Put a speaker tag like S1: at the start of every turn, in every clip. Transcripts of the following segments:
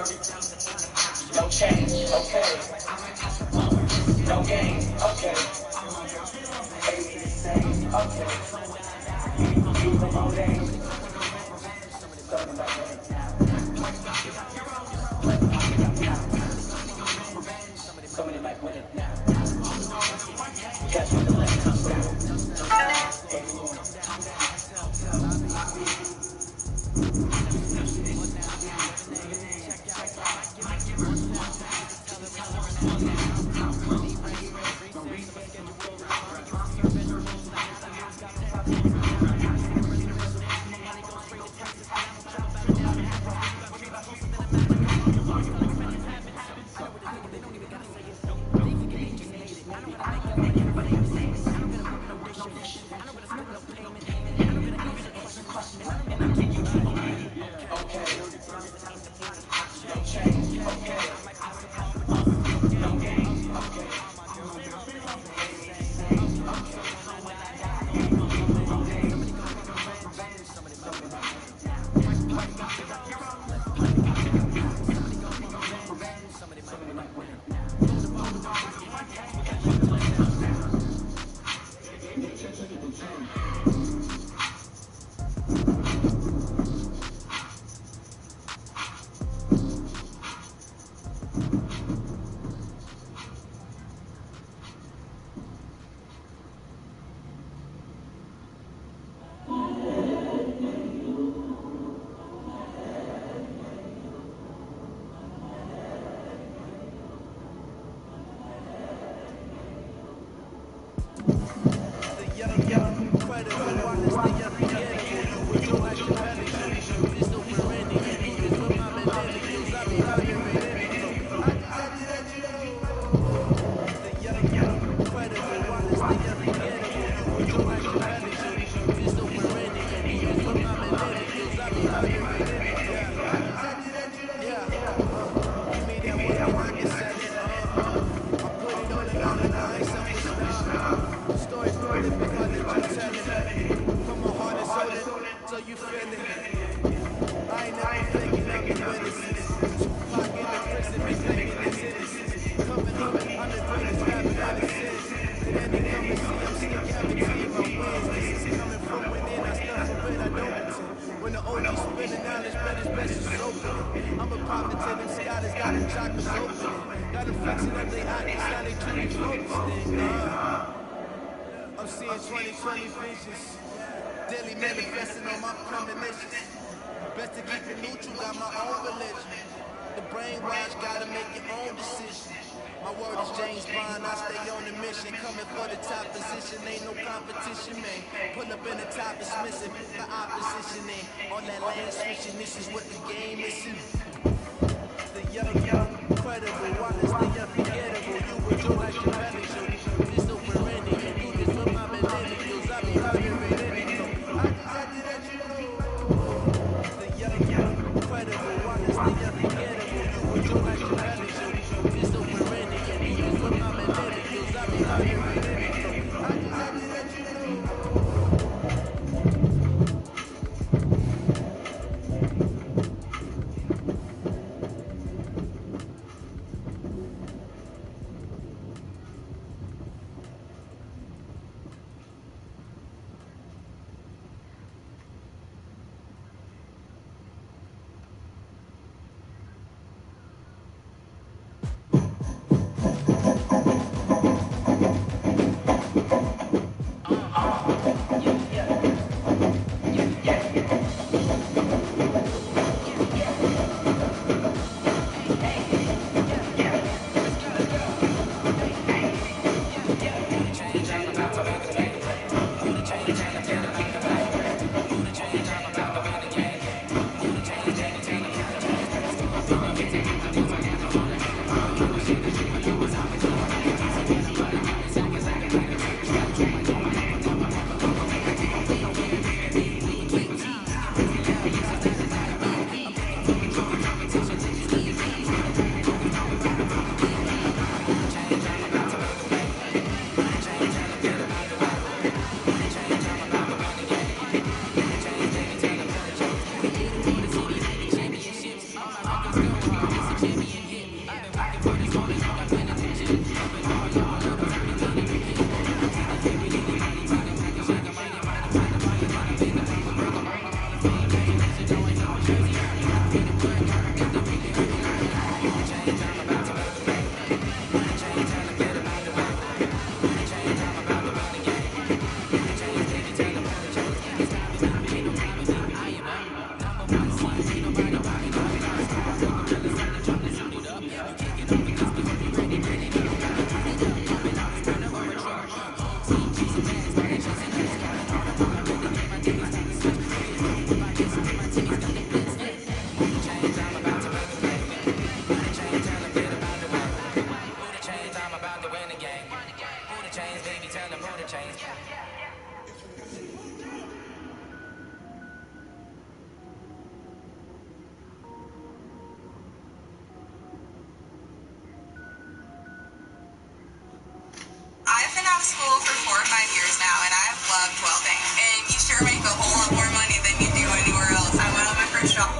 S1: No change, okay. No game, okay. Baby the same, okay. Even all day. Something like that now. Somebody might win it now. Catch me the left touchdown.
S2: I'm seeing 2020 visions, daily manifesting on my premonitions. Best to keep it neutral, got my own religion. The brainwash, gotta make your own decision. My word is James Bond, I stay on the mission. Coming for the top position, ain't no competition, man. Pull up in the top, is missing, the opposition ain't. On that land switching, this is what the game is. The young, incredible, honest, the unforgettable. You would do like your belly show. This no perennial, you this with my millennials. I be murdering anything. I did that, you know. The young, incredible, honest, the unforgettable. You would do like your belly show. This no perennial, you this with my millennials. I be murdering anything. I did that, you know.
S3: I've been out of school for 4 or 5 years now, and I've loved welding. And you sure make a whole lot more money than you do anywhere else. I went on my first job.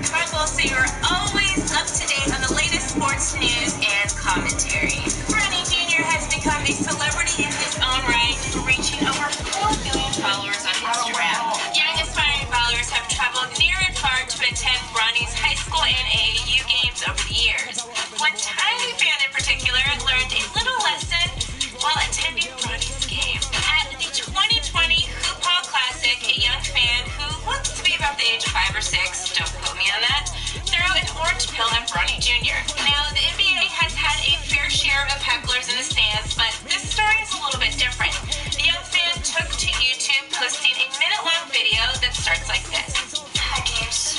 S3: Trouble, so you're always up to date on the latest sports news and commentary. Bronny Jr. has become a celebrity in his own right, reaching over 4 million followers on Instagram. Young aspiring followers have traveled near and far to attend Bronny's high school and AAU games over the years. One tiny fan in particular learned a little lesson while attending Bronny's game. At the 2020 Hoop Hall Classic, a young fan who looks to be about the age of 5 or 6, don't quote me on that, threw an orange pill at Bronny Jr. Now, the NBA has had a fair share of hecklers in the stands, but this story is a little bit different. The young fan took to YouTube, posting a minute-long video that starts like this.
S4: Hi James,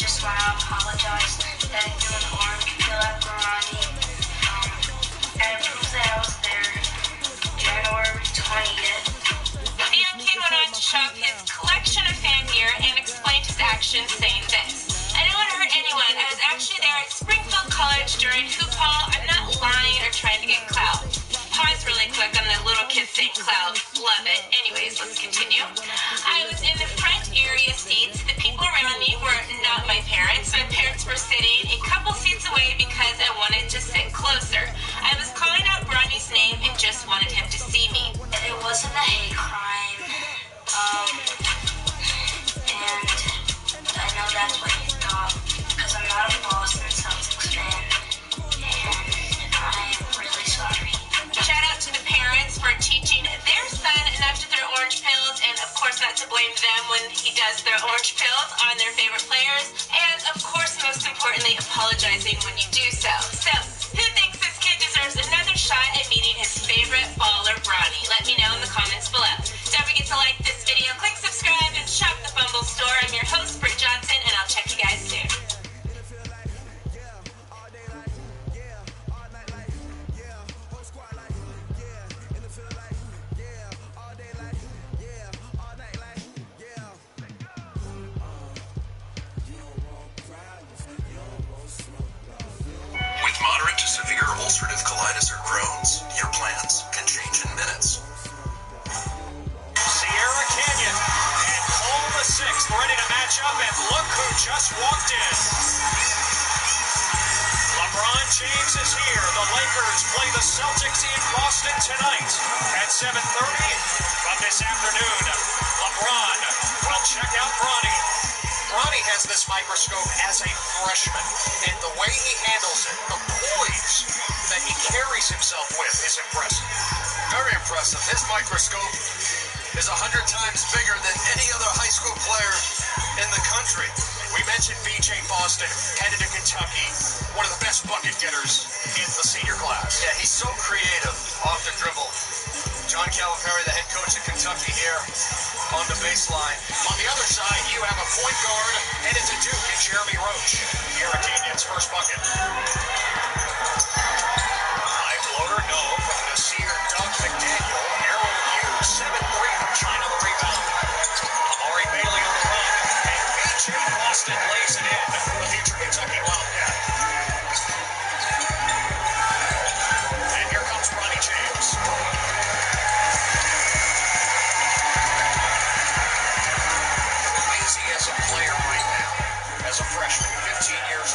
S4: just want to apologize that I threw an orange pill at Bronny. And proof that I was there January 20th.
S3: The young kid went on to show his collection of fan gear and explained his actions, saying this. I didn't want to hurt anyone. I was actually there at Springfield College during Hoop Hall. I'm not lying or trying to get clout. Pause really quick on the little kid saying clout. Love it. Anyways, let's continue. I was in the front area seats. The people around me were not my parents. My parents were sitting a couple seats away because I wanted to sit closer. I was calling out Bronny's name and just wanted him to see me.
S4: And it wasn't a hate crime. And I know that's what you thought, because I'm not a Boston Celtics fan. And I'm really sorry.
S3: Shout out to the parents for teaching their son not to throw orange pills, and of course not to blame them when he does throw orange pills on their favorite players, and of course most importantly apologizing when you do so. So, who thinks this kid deserves another shot at meeting his favorite baller, Bronny? Let me know in the comments below. Don't forget to like this video, click subscribe, and shop the Fumble store. I'm your host, Britt Johnson, and I'll check you guys soon.
S5: With moderate to severe ulcerative colitis or Crohn's, your plans can change in minutes.
S6: Sierra Canyon and Cole the Sixth ready to match up, and look who just walked in. LeBron James is here. The Lakers play the Celtics in Boston tonight at 7:30. But this afternoon, LeBron will check out Bronny. Bronny has this microscope as a freshman, and the way he handles it, the poise that he carries himself with is impressive.
S5: Very impressive. His microscope is 100 times bigger than any other high school player in the country.
S6: We mentioned B.J. Boston, headed to Kentucky, one of the best bucket getters in the senior class.
S5: Yeah, he's so creative off the dribble. John Calipari, the head coach of Kentucky, here on the baseline.
S6: On the other side, you have a point guard headed to Duke and Jeremy Roach. Sierra Canyon's first bucket. High floater, no, from Nasir Doug McDaniel. Harold Hughes, 7-3 from China, the rebound. Amari Bailey on the run. And B.J. Boston lays it in. The future Kentucky Wildcat. And here comes Bronny James. As a player right now, as a freshman, 15 years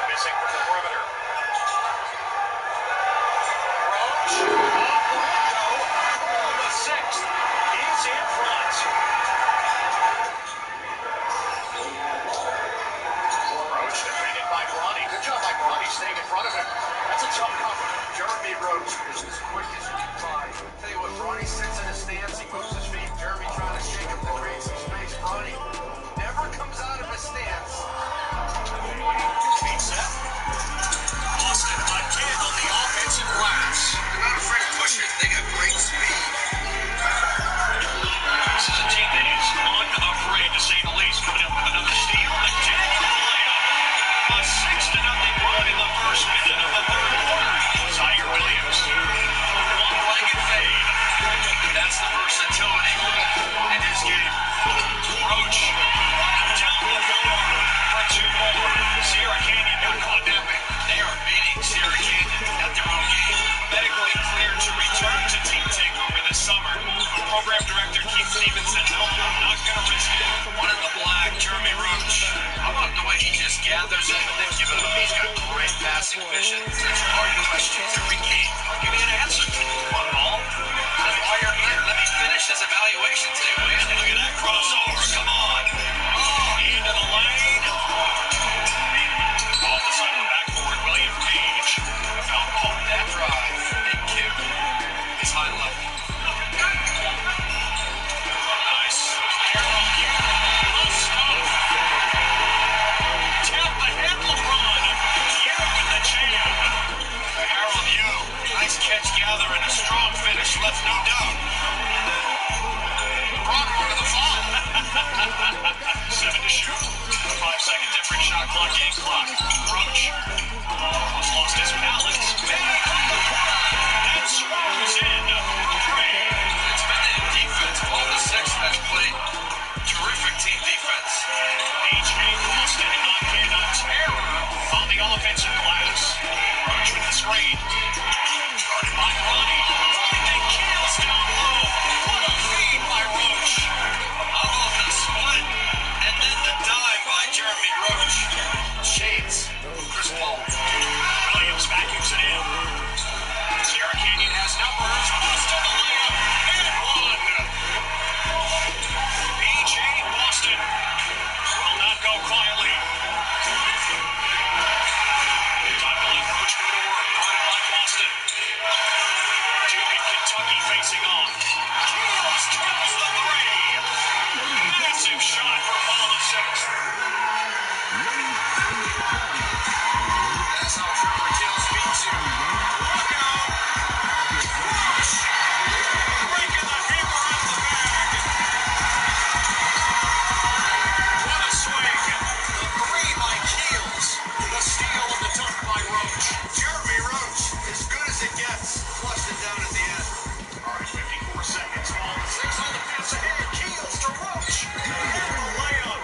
S6: Missing from the perimeter. Roach, off the window. Oh, the sixth is in front. Roach defended by Bronny. Good job by Bronny staying in front of him. That's a tough cover.
S5: Jeremy Roach is as quick as you can find. Tell you what, Bronny sits in his stance, he moves his feet. Jeremy trying to shake him to create some space. Bronny never comes out of his stance.
S6: Feet set. Boston again on the offensive glass.
S5: They're not afraid to push it. They got great speed.
S6: This is a team that is unafraid, to say the least. Coming up with another steal. McDaniel with the layup. A 6-0 run in the first minute of the third quarter. Zaire Williams. One-legged fade.
S5: That's the versatility in his game.
S6: Roach down the floor for two more. Sierra Canyon got caught napping.
S5: They are beating Sierra Canyon at their own game.
S6: Medically cleared to return to team takeover this summer. But program director Keith Stevens said, no, I'm not going to risk it.
S5: One in the black, Jeremy Roach. How about the way he just gathers it and then gives it up? He's got great passing vision. There's hard questions every game. I'll give you an answer. One ball. That's why you're here. Let me finish this evaluation today, will you?
S6: Look at that crossover. Come on. Oh, into the lane. Off the side of the backboard, William Page.
S5: Oh, that drive. Big kick. It's high level.
S6: Nice. Harold Hugh. Little stuff. Tap ahead, LeBron. Hugh with the jam. Harold Hugh. Nice catch gather and a strong finish. Left no doubt.
S5: LeBron over the fall.
S6: 7 to shoot. 5-second difference. Shot clock, game clock. Roach almost lost his balance. And swings in for three.
S5: It's been in defense. All the six has played terrific team defense.
S6: H.A. Boston knocking on terror on the offensive glass. Roach with the screen. Guarded by Ronnie. Finding Keels down low. What a feed by Roach.
S5: How about the split? And then the dive by Jeremy Roach. Shades. Chris Paul.
S6: Williams vacuums it in. Sierra Canyon has numbers. Boston the layup. And one. B.J. Boston will not go quietly. Time to let Roach go to work. Guarded by Boston. Duke and Kentucky facing off. Keels drills the three. Massive shot for Paul the sixth.
S5: That's how Trevor Keels beats you.
S6: Look out. Roach breaking the hammer out the bag. What a swing. The three by Keels. The steal of the dunk by Roach.
S5: Jeremy Roach, as good as it gets, flushed it down at the end.
S6: All right, 54 seconds. Paul the sixth on the pass ahead. Keels to Roach. And the layup.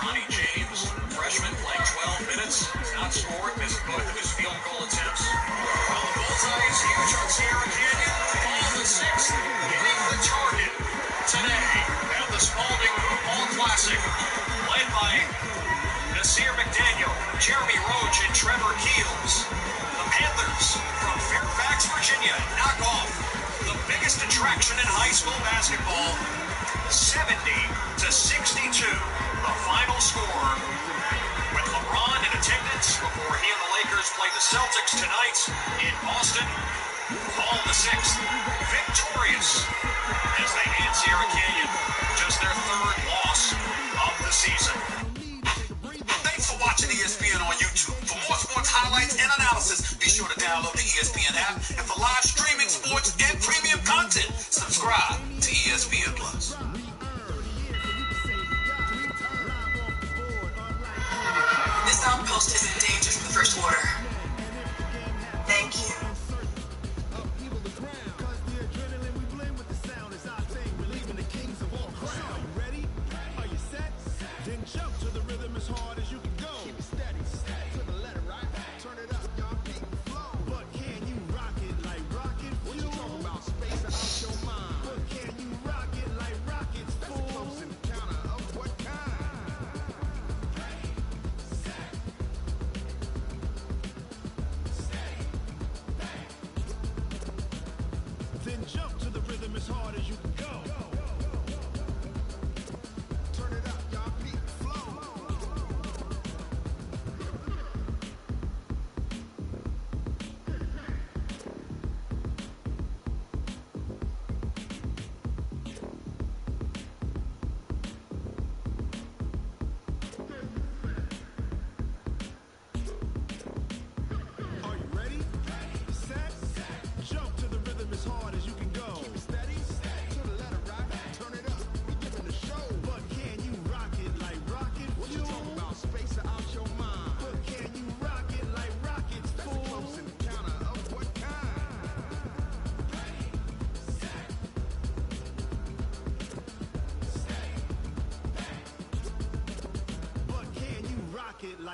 S6: Ronnie James, freshman, played 12 minutes. Has not scored, missed both of his field goal attempts. Well, the bullseye is huge on Sierra Canyon. Paul the sixth hitting the target today at the Spalding Football Classic. Led by Nasir McDaniel, Jeremy Roach, and Trevor Keels. The Panthers from Fairfax, Virginia, knock off the biggest attraction in high school basketball, 70-62, the final score. With LeBron in attendance before he and the Lakers play the Celtics tonight in Boston, Paul the sixth victorious as they hand Sierra Canyon just their third loss of the season.
S5: Thanks for watching ESPN on YouTube. For more sports highlights and analysis, be sure to download the ESPN app. And for live streaming sports and premium content, subscribe to ESPN Plus.
S3: This outpost is in danger from the first order. Thank you.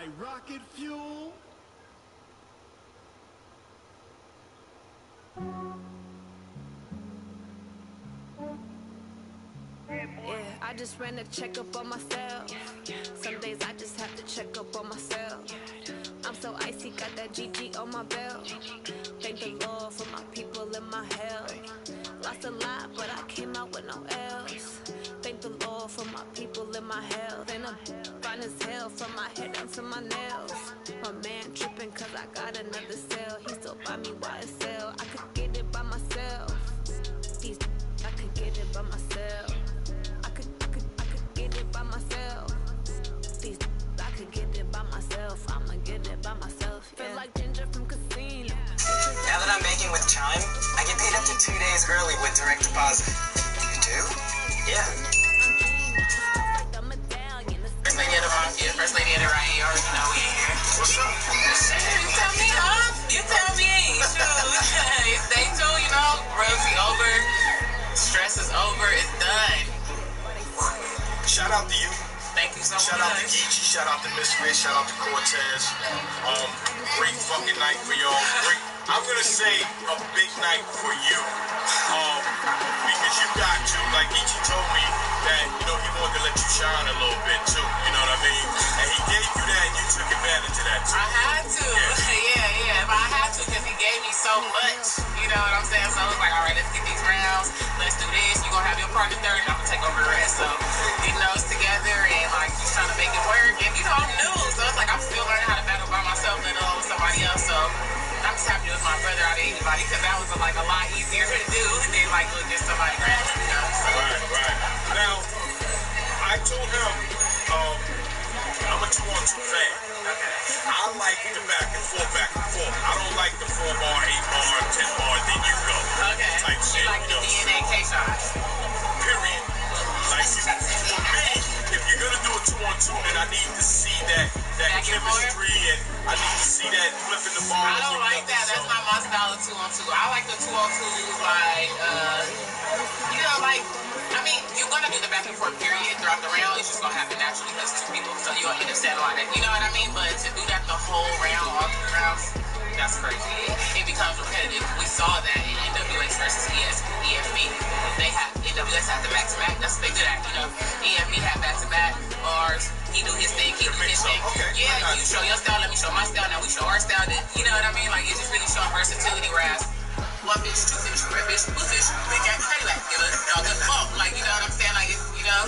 S2: like rocket fuel.
S7: Yeah, I just ran a checkup on myself. Some days I just have to check up on myself. I'm so icy, got that GG on my belt. Thank the Lord for my people in my health. Lost a lot, but I came out with no else. Thank the Lord for my people in my health. And I'm fine as hell from my head down to my nails. My man tripping cause I got another cell. He still buy me YSL. I could get it by myself. These I could get it by myself. I could get it by myself. These I could get it by myself. I'ma get it by myself. Yeah. Feel like Ginger from Casino.
S8: Now that I'm banking with Chime, I get paid up to 2 days early with direct deposit. You do? Yeah.
S3: First lady of the mafia, first lady of the riot, you already know we in here.
S5: What's up?
S3: You tell me, huh? You tell me. Shoot. It's day 2, you know. Royalty over. Stress is over. It's done.
S5: Shout out to you.
S3: Thank you so
S5: Shout
S3: much.
S5: out to Geechee, shout out to Miss Rich, shout out to Cortez. Great fucking night for y'all. Great. I'm gonna say a big night for you. Because you got to, like Geechee told me, that he wanted to let you shine a little bit too. You know what I mean? And he gave you that, and you took advantage of that too.
S3: I had to. Yeah. But I had to because he gave me so much. You know what I'm saying? So I was like, all right, let's get these rounds. Let's do this. You're gonna have your partner third, and I'm gonna take over the rest. So getting those together and like just trying to make it work. And I'm new, so it's like I'm still learning how to battle by myself, let alone with somebody else. So I'm just happy it was my brother out of anybody because that was like a lot easier to do than like look at somebody grab it, So.
S5: Right. Now, I told him, I'm a 2-on-2 fan. I like the back and forth. I don't like the 4-bar, 8-bar, 10-bar, then you go.
S3: Okay.
S5: Type shit.
S3: You like the DNA K shots.
S5: Period. Like, for me, if you're gonna do a 2-on-2, then I need to see that chemistry, and I need to see that flipping the ball.
S3: I don't like that. That's not my style of 2-on-2. I like the 2-on-2s like, you're gonna do the back and forth period throughout the round. It's just gonna happen naturally because it's 2 people, so you're gonna end up settling it. You know what I mean? But to do that the whole round, all 3 rounds, that's crazy. It becomes repetitive. We saw that in NWX versus EFB. They had NWX had the back-to-back. That's what they good at, EFB had back-to-back bars. He do his thing, he do his thing.
S5: Okay.
S3: Yeah, you show your style, let me show my style. Now we show our style. You know what I mean? Like, it's just really showing versatility, whereas 1 fish, 2 fish, 3 fish, 2 fish, big ass cutty back. Good fuck. Like, you know what I'm saying? Like,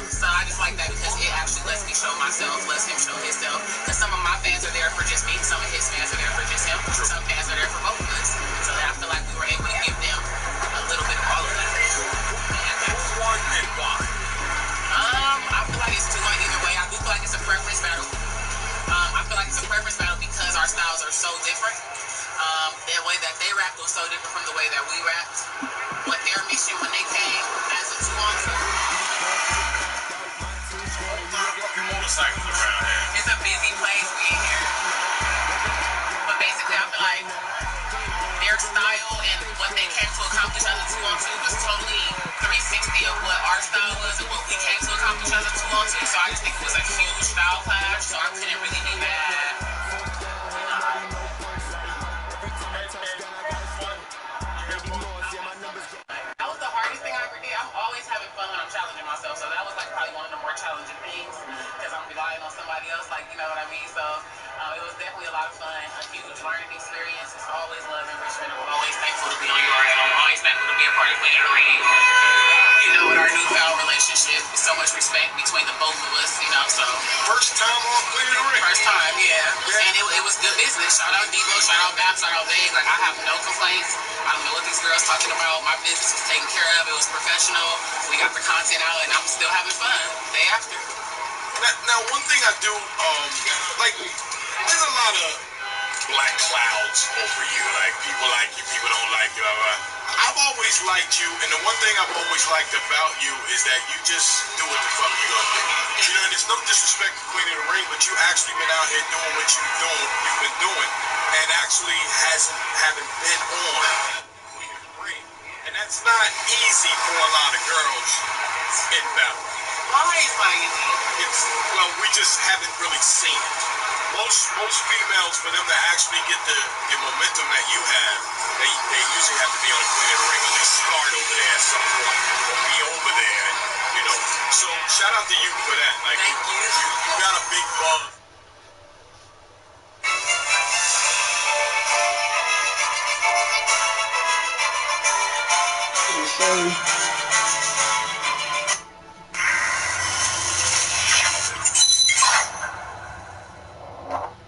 S3: so I just like that because it actually lets me show myself, lets him show himself. Because some of my fans are there for just me, some of his fans are there for just him, some fans are there for both of us. So I feel like we were able to give them a little bit of all of that.
S5: Who's won and why?
S3: I feel like it's 2-1 either way. I do feel like it's a preference battle. I feel like it's a preference battle because our styles are so different. The way that they rapped was so different from the way that we rapped. What their mission when they came as a 2-on-2.
S5: Motorcycles around here.
S3: It's a busy place. We in here. But basically, I feel like their style and what they came to accomplish as a 2-on-2 was totally 360 of what our style was and what we came to accomplish as a 2-on-2. So I just think it was a huge style clash. So I couldn't really be mad. That was the hardest thing I ever did. I'm always having fun when I'm challenging myself. So that was like probably one of the more challenging things because I'm relying on somebody else. Like, you know what I mean? So it was definitely a lot of fun, a huge learning experience. It's always love and enrichment. I'm always thankful to be on your end. I'm always thankful to be a part of Queen of the Ring. With our newfound relationship, so much respect between the both of us, so.
S5: First time on Queen of the Ring.
S3: First time, yeah. And it was good business. Shout out Devo, shout out Bap, shout out Vague. Like, I have no complaints. I don't know what these girls talking about. My business was taken care of. It was professional. We got the content out, and I'm still having fun day after.
S5: Now one thing I do, there's a lot of black clouds over you. Like, people like you, people don't like you. I've always liked you, and the one thing I've always liked about you is that you just do what the fuck you gonna do. And there's no disrespect to Queen of the Ring, but you actually been out here doing what you've been doing, and actually haven't been on Queen of the Ring. And that's not easy for a lot of girls in battle.
S3: Why is not easy?
S5: We just haven't really seen it.
S6: Most females, for them to actually get the momentum that you have, they usually have to be on the point of the ring, at least start over there at some point, or be over there, you know. So shout out to you for that. Like,
S3: Thank you.
S6: You got a big buzz.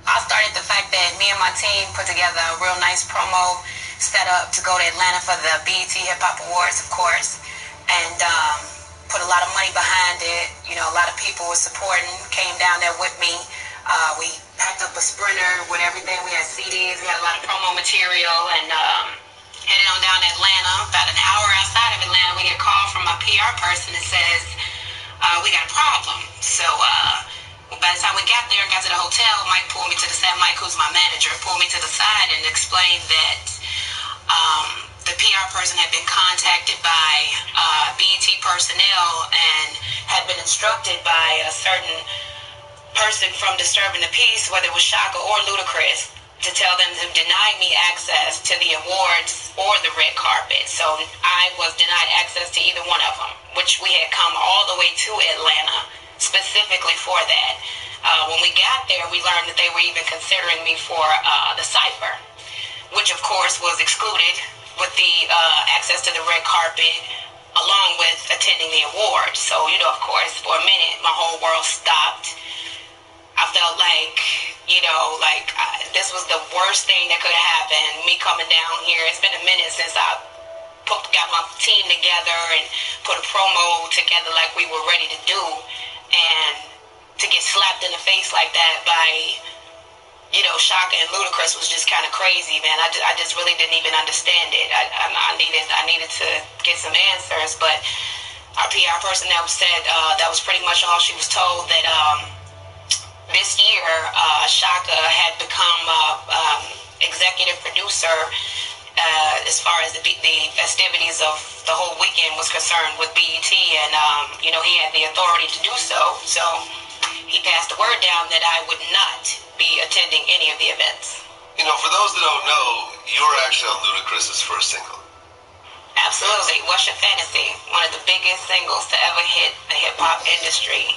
S3: I started the fact that me and my team put together a real nice promo set up to go to Atlanta for the BET Hip Hop Awards, of course, and put a lot of money behind it. You know, a lot of people were supporting, came down there with me. We packed up a Sprinter with everything. We had CDs, we had a lot of promo material, and headed on down to Atlanta. About an hour outside of Atlanta, we get a call from my PR person that says, we got a problem. So, by the time we got there and got to the hotel, Mike pulled me to the side. Mike, who's my manager, pulled me to the side and explained that the PR person had been contacted by BET personnel and had been instructed by a certain person from Disturbing the Peace, whether it was Shaka or Ludacris, to tell them to deny me access to the awards or the red carpet. So I was denied access to either one of them, which we had come all the way to Atlanta specifically for that. When we got there, we learned that they were even considering me for the cipher, which of course was excluded with the access to the red carpet along with attending the awards. So, you know, of course, for a minute, my whole world stopped. I felt like, you know, this was the worst thing that could have happened, me coming down here. It's been a minute since I got my team together and put a promo together like we were ready to do. And to get slapped in the face like that by, you know, Shaka and Ludacris was just kind of crazy, man. I just really didn't even understand it. I needed to get some answers, but our PR person that said that was pretty much all she was told, that this year Shaka had become executive producer as far as the festivities of the whole weekend was concerned with BET, and you know, he had the authority to do so. So he passed the word down that I would not be attending any of the events.
S9: You know, for those that don't know, you're actually on Ludacris's first single.
S3: Absolutely. What's Your Fantasy? One of the biggest singles to ever hit the hip-hop industry.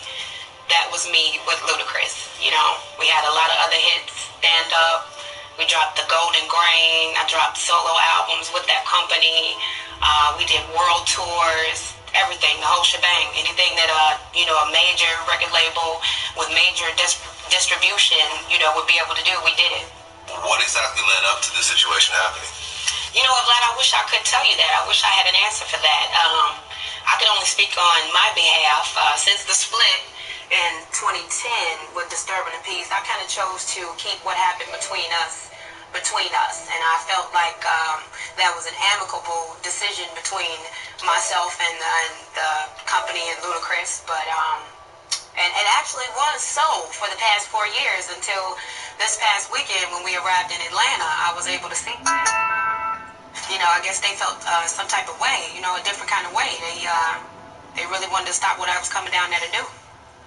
S3: That was me with Ludacris. You know, we had a lot of other hits, Stand Up. We dropped the Golden Grain. I dropped solo albums with that company. We did world tours, everything, the whole shebang. Anything that, you know, a major record label with major distribution, you know, would be able to do, we did it.
S9: What exactly led up to the situation happening?
S3: You know, Vlad, I wish I could tell you that. I wish I had an answer for that. I can only speak on my behalf. Since the split in 2010 with Disturbing the Peace, I kind of chose to keep what happened between us. And I felt like that was an amicable decision between myself and the company and Ludacris. But and actually was so for the past 4 years until this past weekend when we arrived in Atlanta. I was able to see, you know, I guess they felt some type of way, you know, a different kind of way. They really wanted to stop what I was coming down there to do.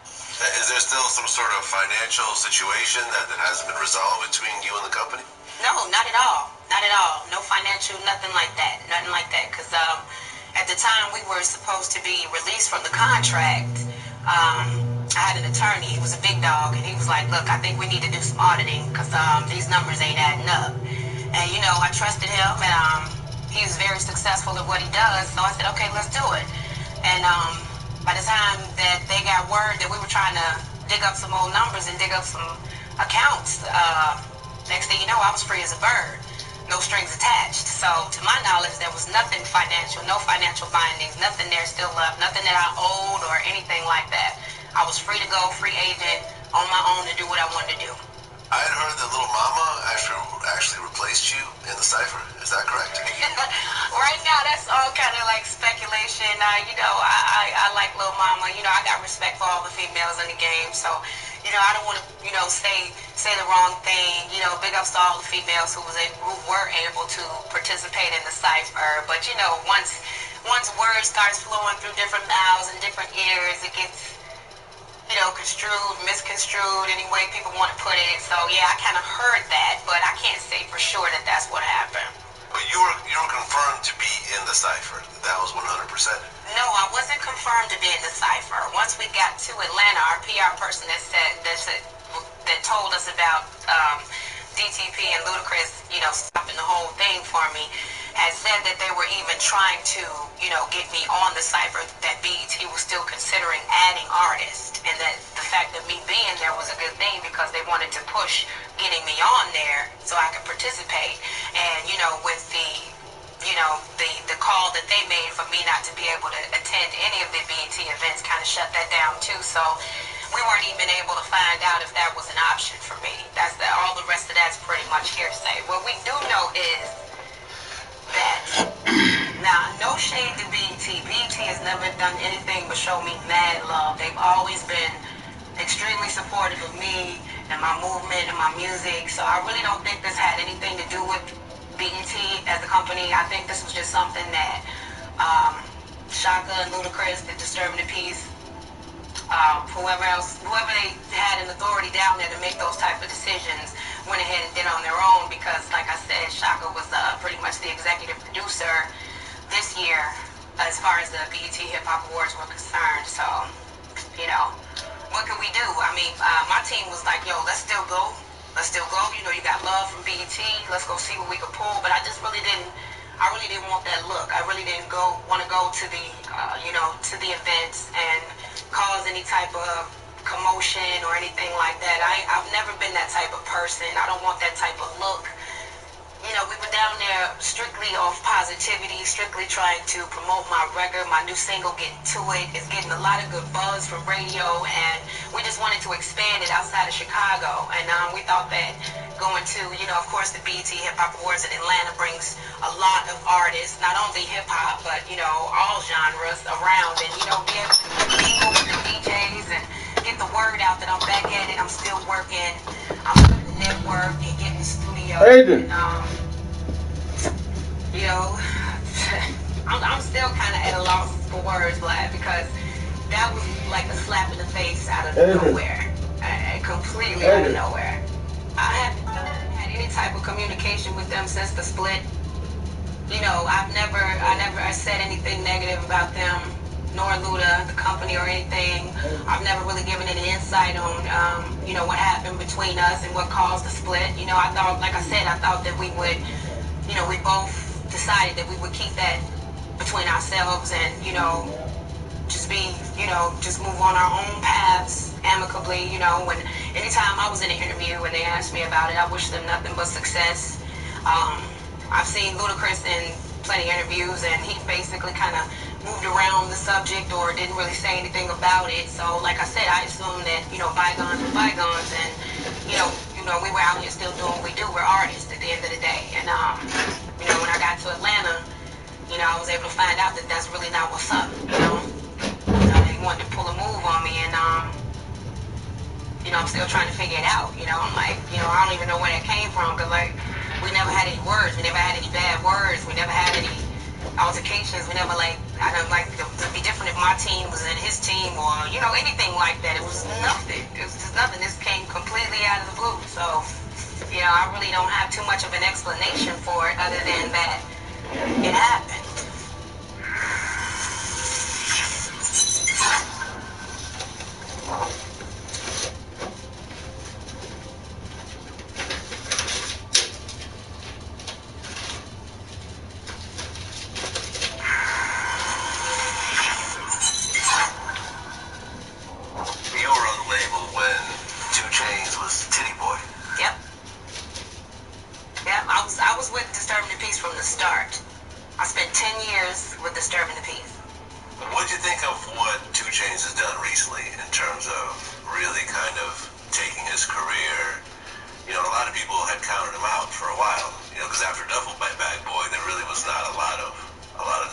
S9: Is there still some sort of financial situation that hasn't been resolved between you and the company?
S3: No, not at all. Not at all. No financial, nothing like that. Nothing like that. Because at the time we were supposed to be released from the contract, I had an attorney. He was a big dog, and he was like, look, I think we need to do some auditing because these numbers ain't adding up. And, you know, I trusted him, and he was very successful at what he does. So I said, okay, let's do it. And by the time that they got word that we were trying to dig up some old numbers and dig up some accounts, next thing you know, I was free as a bird. No strings attached. So to my knowledge, there was nothing financial, no financial bindings, nothing there still left, nothing that I owed or anything like that. I was free to go, free agent, on my own to do what I wanted to do.
S9: I had heard that Little Mama actually replaced you in the cipher. Is that correct?
S3: Right now, that's all kind of like speculation. You know, I like Little Mama. You know, I got respect for all the females in the game. So, you know, I don't want to, you know, say the wrong thing. You know, big ups to all the females who were able to participate in the cipher. But, you know, once words starts flowing through different mouths and different ears, it gets construed, misconstrued, any way people want to put it. So yeah, I kind of heard that, but I can't say for sure that that's what happened.
S9: But you were confirmed to be in the cipher. That was 100%.
S3: No, I wasn't confirmed to be in the cipher. Once we got to Atlanta, our PR person that told us about DTP and Ludacris, stopping the whole thing for me, had said that they were even trying to, get me on the cipher, that BET was still considering adding artists, and that the fact that me being there was a good thing because they wanted to push getting me on there so I could participate. And, with the call that they made for me not to be able to attend any of the BET events kind of shut that down too. So we weren't even able to find out if that was an option for me. All the rest of that's pretty much hearsay. What we do know is that, now, no shade to BET. BET has never done anything but show me mad love. They've always been extremely supportive of me and my movement and my music. So I really don't think this had anything to do with BET as a company. I think this was just something that Shaka and Ludacris, the Disturbing the Peace, whoever they had an authority down there to make those type of decisions, went ahead and did on their own because, like I said, Shaka was pretty much the executive producer this year as far as the BET Hip Hop Awards were concerned. So, what can we do? I mean, my team was like, yo, let's still go. Let's still go. You got love from BET. Let's go see what we could pull. But I really didn't want that look. I really didn't want to go to the, to the events and cause any type of commotion or anything like that. I've never been that type of person. I don't want that type of look. We were down there strictly off positivity, strictly trying to promote my record, my new single, Getting To It. It's getting a lot of good buzz from radio, and we just wanted to expand it outside of Chicago. And we thought that going to, of course, the BET Hip Hop Awards in Atlanta brings a lot of artists, not only hip hop, but, all genres around, and, be able to mingle with the DJs and get the word out that I'm back at it. I'm still working. I'm in the network and getting the studio. And, I'm still kind of at a loss for words, Vlad, because that was like a slap in the face out of nowhere. Completely out of nowhere. I haven't had any type of communication with them since the split. I never said anything negative about them, nor Luda, the company, or anything. I've never really given any insight on, what happened between us and what caused the split. I thought, like I said, that we would, we both decided that we would keep that between ourselves and, just be, just move on our own paths amicably. Anytime I was in an interview and they asked me about it, I wish them nothing but success. I've seen Ludacris in plenty of interviews, and he basically kind of moved around the subject or didn't really say anything about it. So, like I said, I assumed that, bygones are bygones, and, we were out here still doing what we do. We're artists at the end of the day. And, when I got to Atlanta, I was able to find out that that's really not what's up, They wanted to pull a move on me, and, I'm still trying to figure it out, I'm like, I don't even know where that came from, because, like, we never had any words. We never had any bad words. We never had any altercations. We never, I don't like, it'd be different if my team was in his team or, anything like that. It was nothing. It was just nothing. This came completely out of the blue. So, I really don't have too much of an explanation for it other than that it happened. I was with Disturbing the Peace from the start. I spent 10 years with Disturbing the Peace.
S9: What did you think of what 2 Chainz has done recently in terms of really kind of taking his career? A lot of people had counted him out for a while, because after Duffel Bag Boy, there really was not a lot of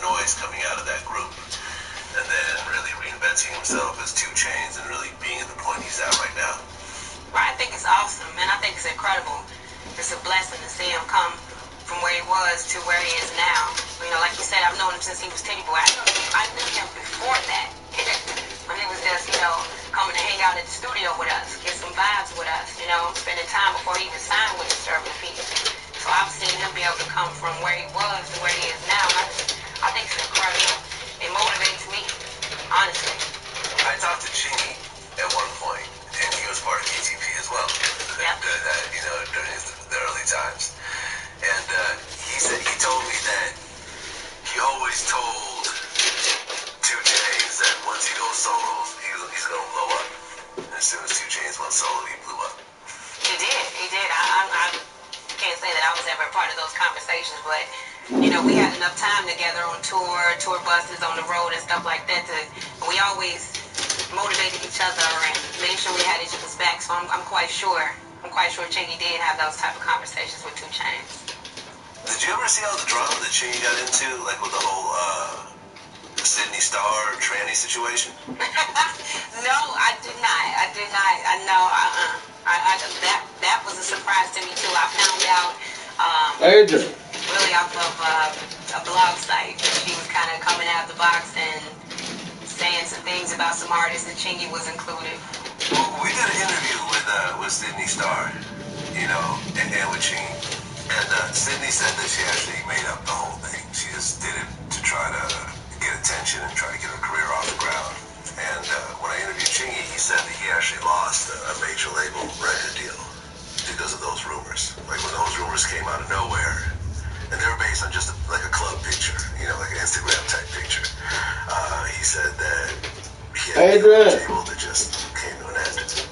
S9: noise coming out of that group. And then really reinventing himself as 2 Chainz and really being at the point he's at right now.
S3: Right, I think it's awesome, man. I think it's incredible. It's a blessing to see him come from where he was to where he is now. Like you said, I've known him since he was Titty Boy. I knew him before that. When he was just, coming to hang out at the studio with us, get some vibes with us, you know, spending time before he even signed with Disturbing Peace. So I've seen him be able to come from where he was to where he is now. I think it's incredible. It motivates me, honestly.
S9: I talked to Chingy at one point, and he was part of DTP as well.
S3: Yep.
S9: You know, during the early times. And he told me that he always told 2 Chainz that once he goes solo, he's gonna blow up. And as soon as 2 Chainz went solo, he blew up.
S3: He did. I can't say that I was ever a part of those conversations, but you know, we had enough time together on tour buses, on the road and stuff like that. We always motivated each other and made sure we had each other's back. So I'm quite sure Chingy did have those type of conversations with 2 Chainz.
S9: Did you ever see all the drama that Chingy got into, like with the whole Sydney Star tranny situation?
S3: No, I did not. I know. That was a surprise to me too. I found out really off of a blog site that she was kind of coming out the box and saying some things about some artists, and Chingy was included.
S9: Well, we did an interview with Sydney Star, you know, and with Chingy. And Sydney said that she actually made up the whole thing. She just did it to try to get attention and try to get her career off the ground. And when I interviewed Chingy, he said that he actually lost a major label record deal because of those rumors. Like when those rumors came out of nowhere, and they were based on just like a club picture, you know, like an Instagram type picture. He said that he had a table that just came to an end.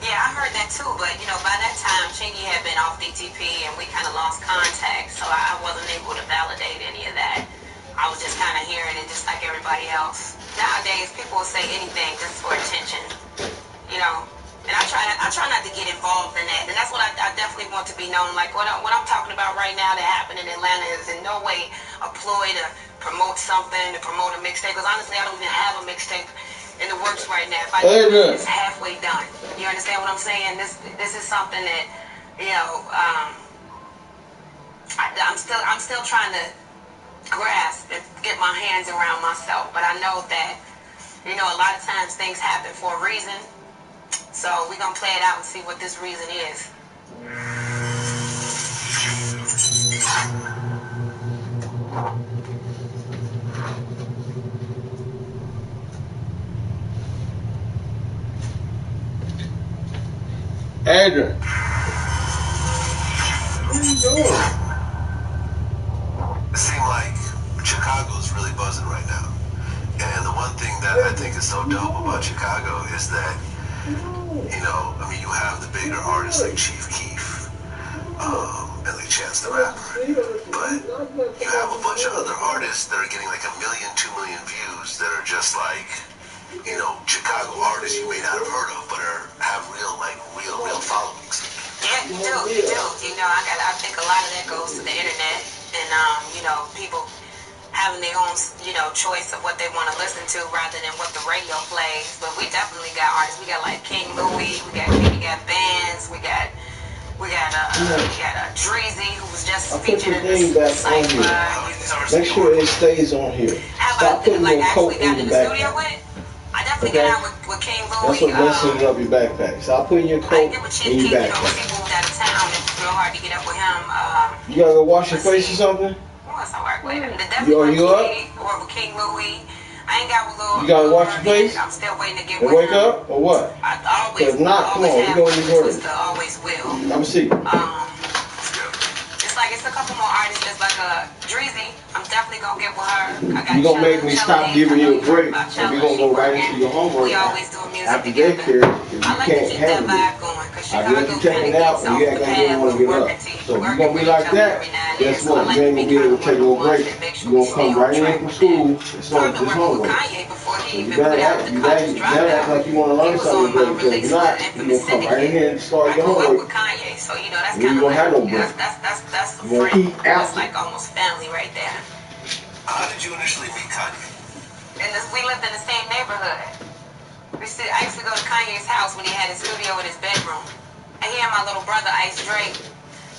S3: Yeah, I heard that too, but you know, by that time, Chingy had been off DTP and we kind of lost contact, so I wasn't able to validate any of that. I was just kind of hearing it just like everybody else. Nowadays, people will say anything just for attention, you know, and I try not to get involved in that, and that's what I definitely want to be known. Like what I'm talking about right now that happened in Atlanta is in no way a ploy to promote something, to promote a mixtape, because honestly, I don't even have a mixtape in the works right now. If I do, it's halfway done. You understand what I'm saying? This is something that, you know, I'm still trying to grasp and get my hands around myself. But I know that, you know, a lot of times things happen for a reason. So we're gonna play it out and see what this reason is.
S10: Adrian, what are you doing?
S9: It seemed like Chicago's really buzzing right now. And the one thing that I think is so dope about Chicago is that, you know, I mean, you have the bigger artists like Chief Keef, and like Chance the Rapper, but you have a bunch of other artists that are getting like 1 million, 2 million views that are just like, you know, Chicago artists you may not have heard of, but have real followings.
S3: Yeah, you do. You know, I think a lot of that goes to the internet and, you know, people having their own, you know, choice of what they want to listen to rather than what the radio plays. But we definitely got artists. We got like King Louie, we got bands, we got Dreezy, who was just featured in the Cypher.
S10: Make sure it stays on here. Stop putting your coat in your backpack.
S3: I definitely got out with King Louie.
S10: That's what messes up your backpack. Stop putting your coat in your backpack.
S3: He moved out of town. It's real hard to get up with him.
S10: You gotta go wash your face or something?
S3: Once I work with him. You up? Or with King Louie. I ain't got with Lil.
S10: You gotta wash your face?
S3: I'm still waiting to get
S10: with him. Wake up or what?
S3: I always.
S10: If not, come on, we go in the word.
S3: Always will.
S10: Let me see.
S3: It's like it's a couple more artists that's like Dreezy. I'm definitely gonna get with her.
S10: You're gonna make me stop giving you a break. And we're gonna go right into your homework.
S3: We always do music
S10: after
S3: together.
S10: daycare, if you can't handle it, I get you checking out and you act like you don't want to get up. So if you're gonna be like that, guess what? You ain't gonna be able to take no break. You're gonna come right in from school and start this homework. So you better act like you want to learn something, but if you're not, you're gonna come right in here and start your homework.
S3: So you know that's
S10: kind of
S3: like
S10: no break.
S3: That's a friend. That's like almost family right there.
S9: How did you initially meet Kanye?
S3: We lived in the same neighborhood. I used to go to Kanye's house when he had his studio in his bedroom. And he and my little brother, Ice Drake,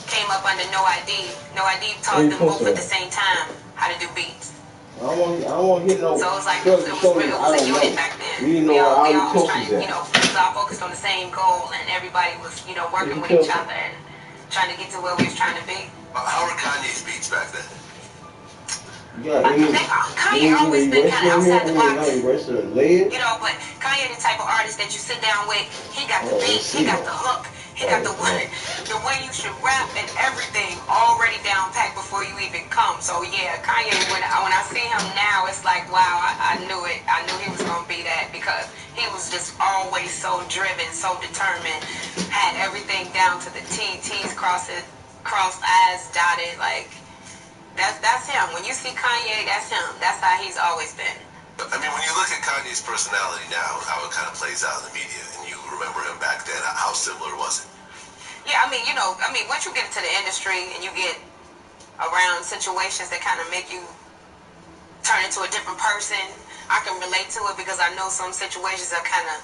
S3: came up under No ID. No ID taught them both at the same time how to do beats.
S10: I don't want to hit no.
S3: So it was like, it was a unit back then.
S10: You
S3: We
S10: know
S3: all
S10: the
S3: was trying
S10: coaches
S3: to, we was all focused on the same goal, and everybody was, working with each other and trying to get to where we was trying to be.
S9: How were Kanye's beats back then?
S10: Yeah,
S3: Kanye always been kind of outside the box.
S10: But
S3: Kanye the type of artist that you sit down with, he got the beat, he got the hook, he got the way you should rap and everything already down packed before you even come. So yeah, Kanye, when I see him now, it's like, wow, I knew it. I knew he was gonna be that because he was just always so driven, so determined, had everything down to the T, T's crossed, I's dotted, like. That's him. When you see Kanye, that's him. That's how he's always been.
S9: I mean, when you look at Kanye's personality now, how it kind of plays out in the media, and you remember him back then, how similar was it?
S3: Yeah, once you get into the industry and you get around situations that kind of make you turn into a different person, I can relate to it because I know some situations have kind of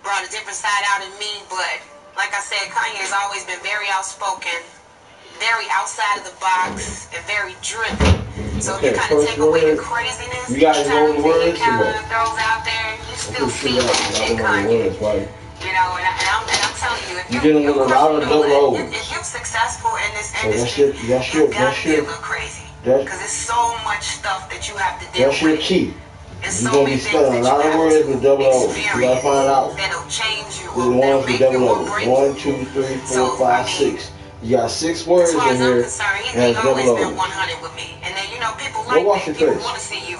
S3: brought a different side out in me. But like I said, Kanye's always been very outspoken, very outside of the box, and very driven. So if you kind of take away the craziness,
S10: you guys know the words,
S3: kind of throws out there, you still see it in Kanye. And I'm telling you, if you're successful in this industry, you got to be a little crazy. Because there's so much stuff that you have to deal with.
S10: That's your key. You're going to be spelling a lot of words with double O's. You got to find out.
S3: That'll change you.
S10: That'll make you or break you. 1, 2, 3, 4, 5, 6. You got 6 words in here.
S3: As far as I'm concerned, he's always been 100 with me. And then, people like that. People want to see you.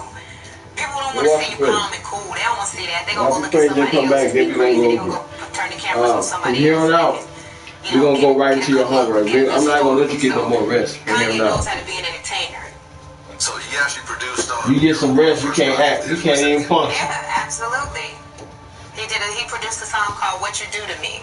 S3: People don't want to see you calm and cool. They don't want to see that. They're going to go look at somebody else and be crazy. They're going to go turn the cameras on somebody else.
S10: From here on out, we're going to go right into your homework. I'm not going to let you get no more rest.
S3: Kanye knows how to be an entertainer.
S9: So he actually produced on...
S10: You get some rest, you can't act. You can't even function.
S3: Yeah, absolutely. He produced a song called What You Do To Me.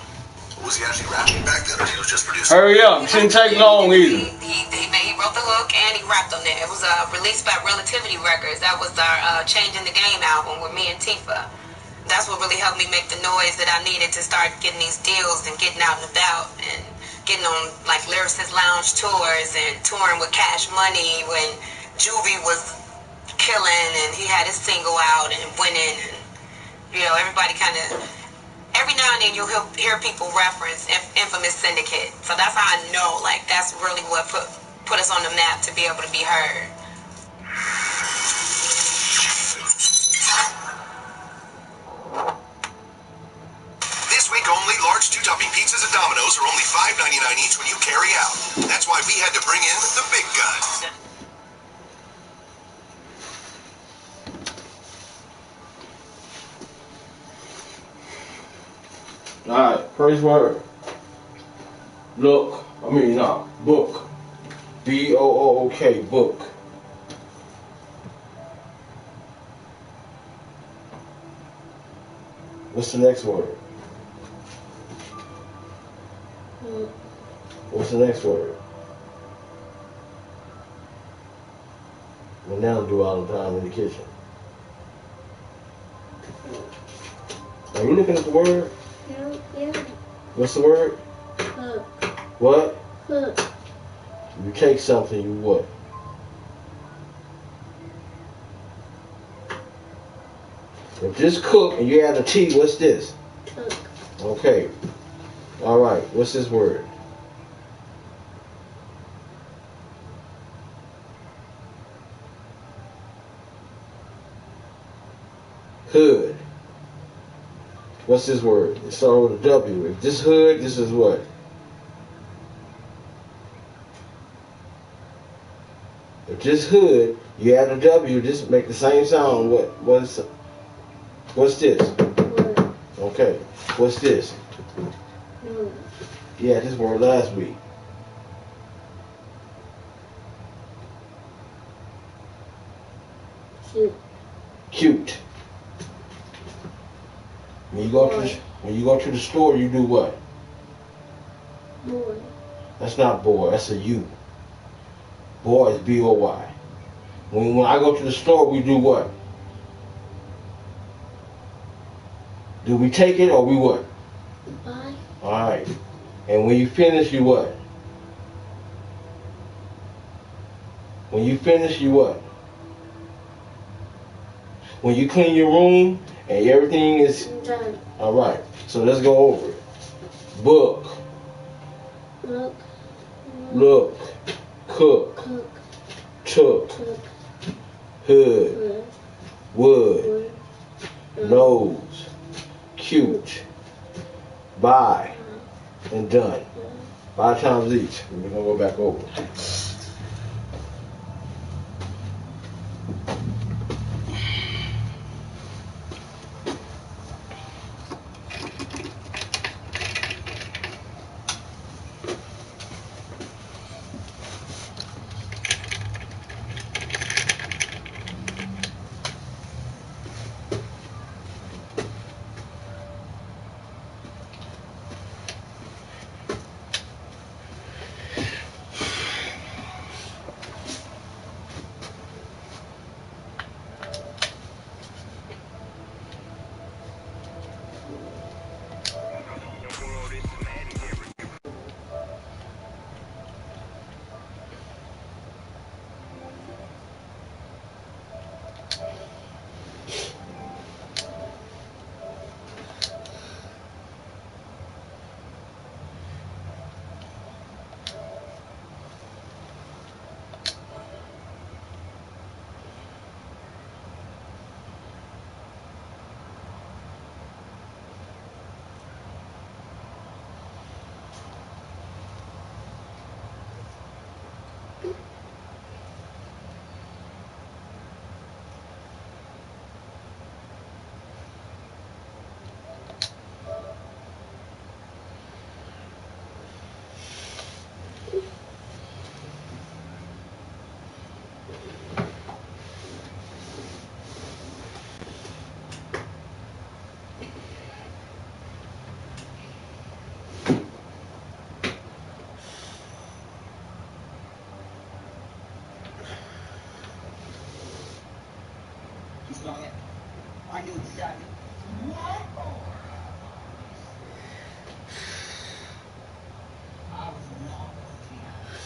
S9: Was he actually rapping back then, or he was just producing?
S10: Hurry up, it shouldn't take long either.
S3: He wrote the hook and he rapped on it. It was released by Relativity Records. That was our Changing the Game album with me and Tifa. That's what really helped me make the noise that I needed to start getting these deals and getting out and about and getting on like Lyricist Lounge tours and touring with Cash Money when Juvie was killing and he had his single out and winning. And, everybody kind of... Every now and then you'll hear people reference Infamous Syndicate. So that's how I know, like, that's really what put us on the map to be able to be heard.
S6: This week only, large 2-topping pizzas at Domino's are only $5.99 each when you carry out. That's why we had to bring in the big guns.
S10: Alright, first word. Book. B-O-O-K, book. What's the next word? What's the next word? What Nana do all the time in the kitchen? Are you looking at the word?
S4: Yeah.
S10: What's the word?
S4: Cook.
S10: What?
S4: Cook.
S10: You take something, you what? If this cook and you add a T, what's this?
S4: Cook.
S10: Okay. Alright, what's this word? Hood. What's this word? It starts with a W. If this hood, this is what? If this hood, you add a W, this make the same sound. What's this?
S4: Word.
S10: Okay. What's this?
S4: Word.
S10: Yeah, this word last week.
S4: Cute.
S10: Cute. When you go to the store, you do what?
S4: Boy.
S10: That's not boy. That's a U. Boy is B-O-Y. When I go to the store, we do what? Do we take it or we what?
S4: Bye.
S10: All right. And when you finish, you what? When you finish, you what? when you clean your room and everything is
S11: done.
S10: All right. So let's go over it. Book. Look. Cook. Took. Hood. Wood. Nose. Cute. Buy. And done. 5 times each. We're gonna go back over.
S1: I knew exactly. I was not going to be happy.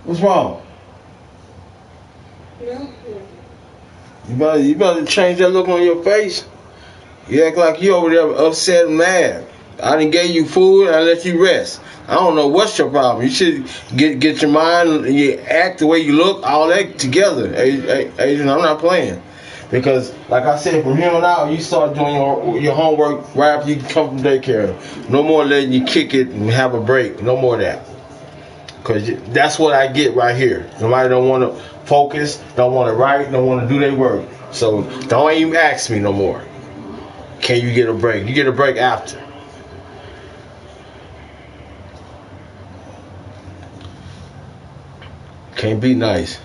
S10: What's wrong? You better change that look on your face. You act like you over there upset and mad. I done gave you food and I let you rest. I don't know what's your problem. You should get your mind, you act the way you look, all that together. Adrian, I'm not playing. Because, like I said, from here on out, you start doing your homework right after you come from daycare. No more letting you kick it and have a break. No more of that. Because that's what I get right here. Nobody don't want to focus, don't want to write, don't want to do their work. So don't even ask me no more. Can you get a break? You get a break after. Can't be nice.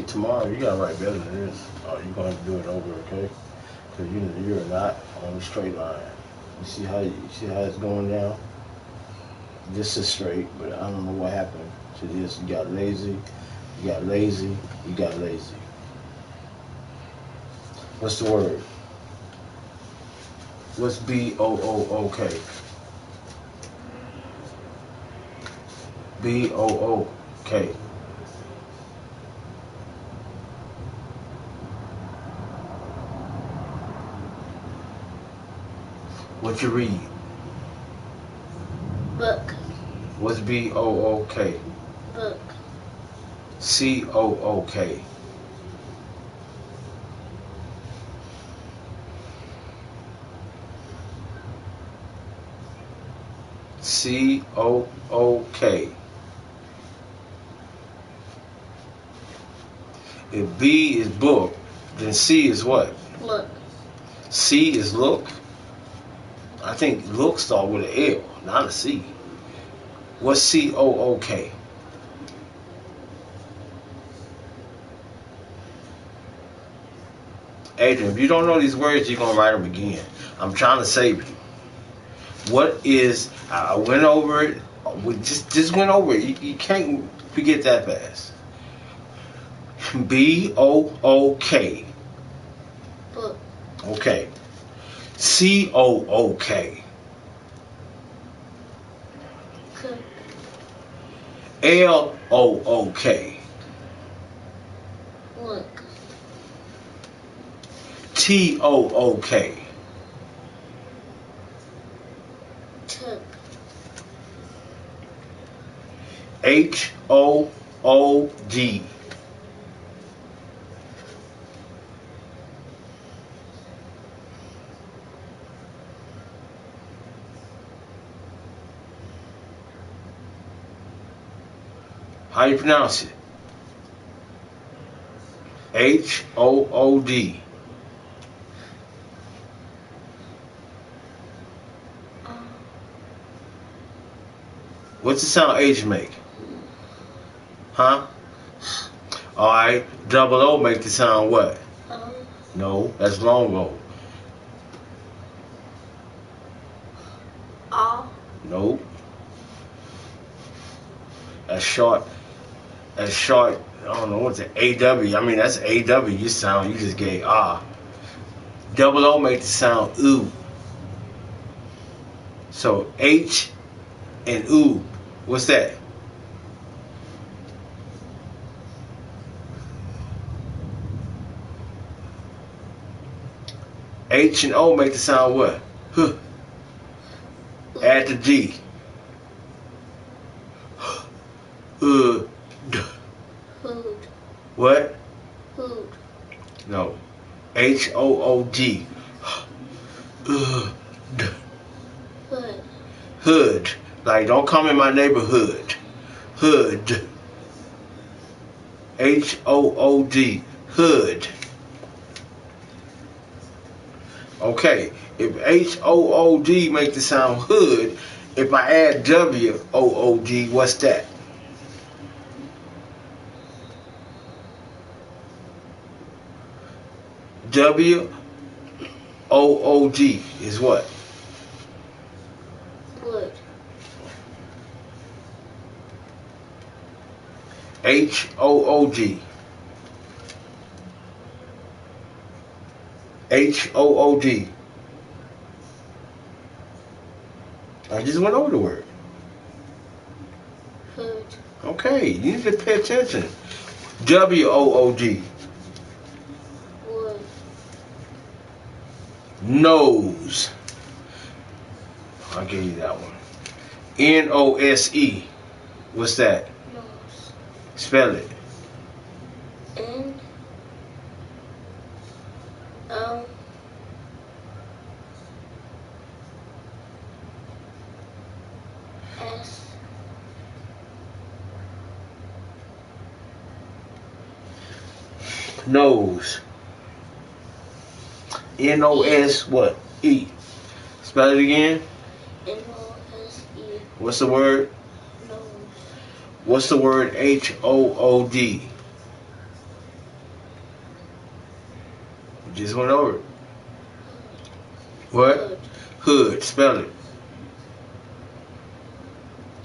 S11: it tomorrow. You gotta write better than this. Oh, you're gonna have to do it over, okay? Because you're not on the straight line. You see how it's going down? This is straight, but I don't know what happened to this. You got lazy, you got lazy, you got lazy. What's the word? What's B-O-O-O-K? B-O-O-K. What you read?
S4: Book.
S11: What's B-O-O-K?
S4: Book.
S11: C-O-O-K. C-O-O-K. If B is book, then C is what?
S4: Look.
S11: C is look? I think look start with an L, not a C. What's C-O-O-K? Adrian, if you don't know these words, you're going to write them again. I'm trying to save you. What is, I went over it, we just went over it. You can't forget that fast. B-O-O-K.
S4: Book.
S11: Okay. C-O-O-K.
S4: Cook.
S11: L-O-O-K.
S4: Look.
S11: T-O-O-K.
S4: Took.
S11: H-O-O-D. How you pronounce it? H-O-O-D. What's the sound H make? Huh? Alright, double O make the sound what? No, that's long O. No. That's short. I don't know, what's it? A-W. I mean, that's A-W. You sound, you just gave ah. Double O make the sound oo. So H and oo. What's that? H and O make the sound what? Huh. Add the G. Food. What?
S4: Food.
S11: No. H-O-O-D.
S4: Hood.
S11: Hood. Like, don't come in my neighborhood. Hood. H-O-O-D. Hood. Okay. If H-O-O-D make the sound hood, if I add W-O-O-D, what's that? W-O-O-D is what?
S4: Wood.
S11: H-O-O-D. H-O-O-D. I just went over the word.
S4: Hood.
S11: Okay, you need to pay attention. W-O-O-D.
S4: Wood.
S11: Nose. I'll give you that one. N-O-S-E. What's that?
S4: Nose.
S11: Spell it.
S4: N. O. S.
S11: Nose. N-O-S what? E. Spell it again.
S4: N-O-S-E.
S11: What's the word?
S4: Nose.
S11: What's the word H-O-O-D? Just went over it. What?
S4: Hood.
S11: Hood. Spell it.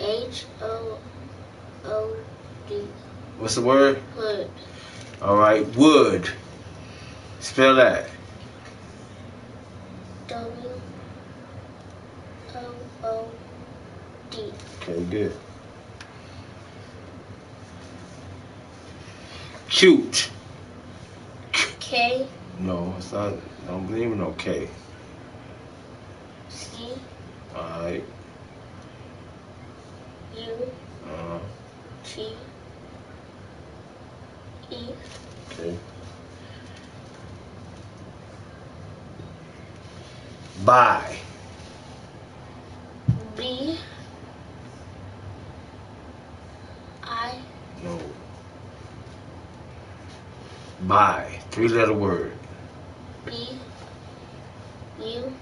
S4: H-O-O-D.
S11: What's the word?
S4: Hood.
S11: All right. Wood. Spell that.
S4: W-O-O-D.
S11: Okay, good. Cute.
S4: K.
S11: No, it's not. I don't believe in no K.
S4: C.
S11: All right.
S4: U.
S11: Uh,
S4: T. E.
S11: okay. Buy.
S4: B. I.
S11: No. Buy. 3-letter word.
S4: B. U.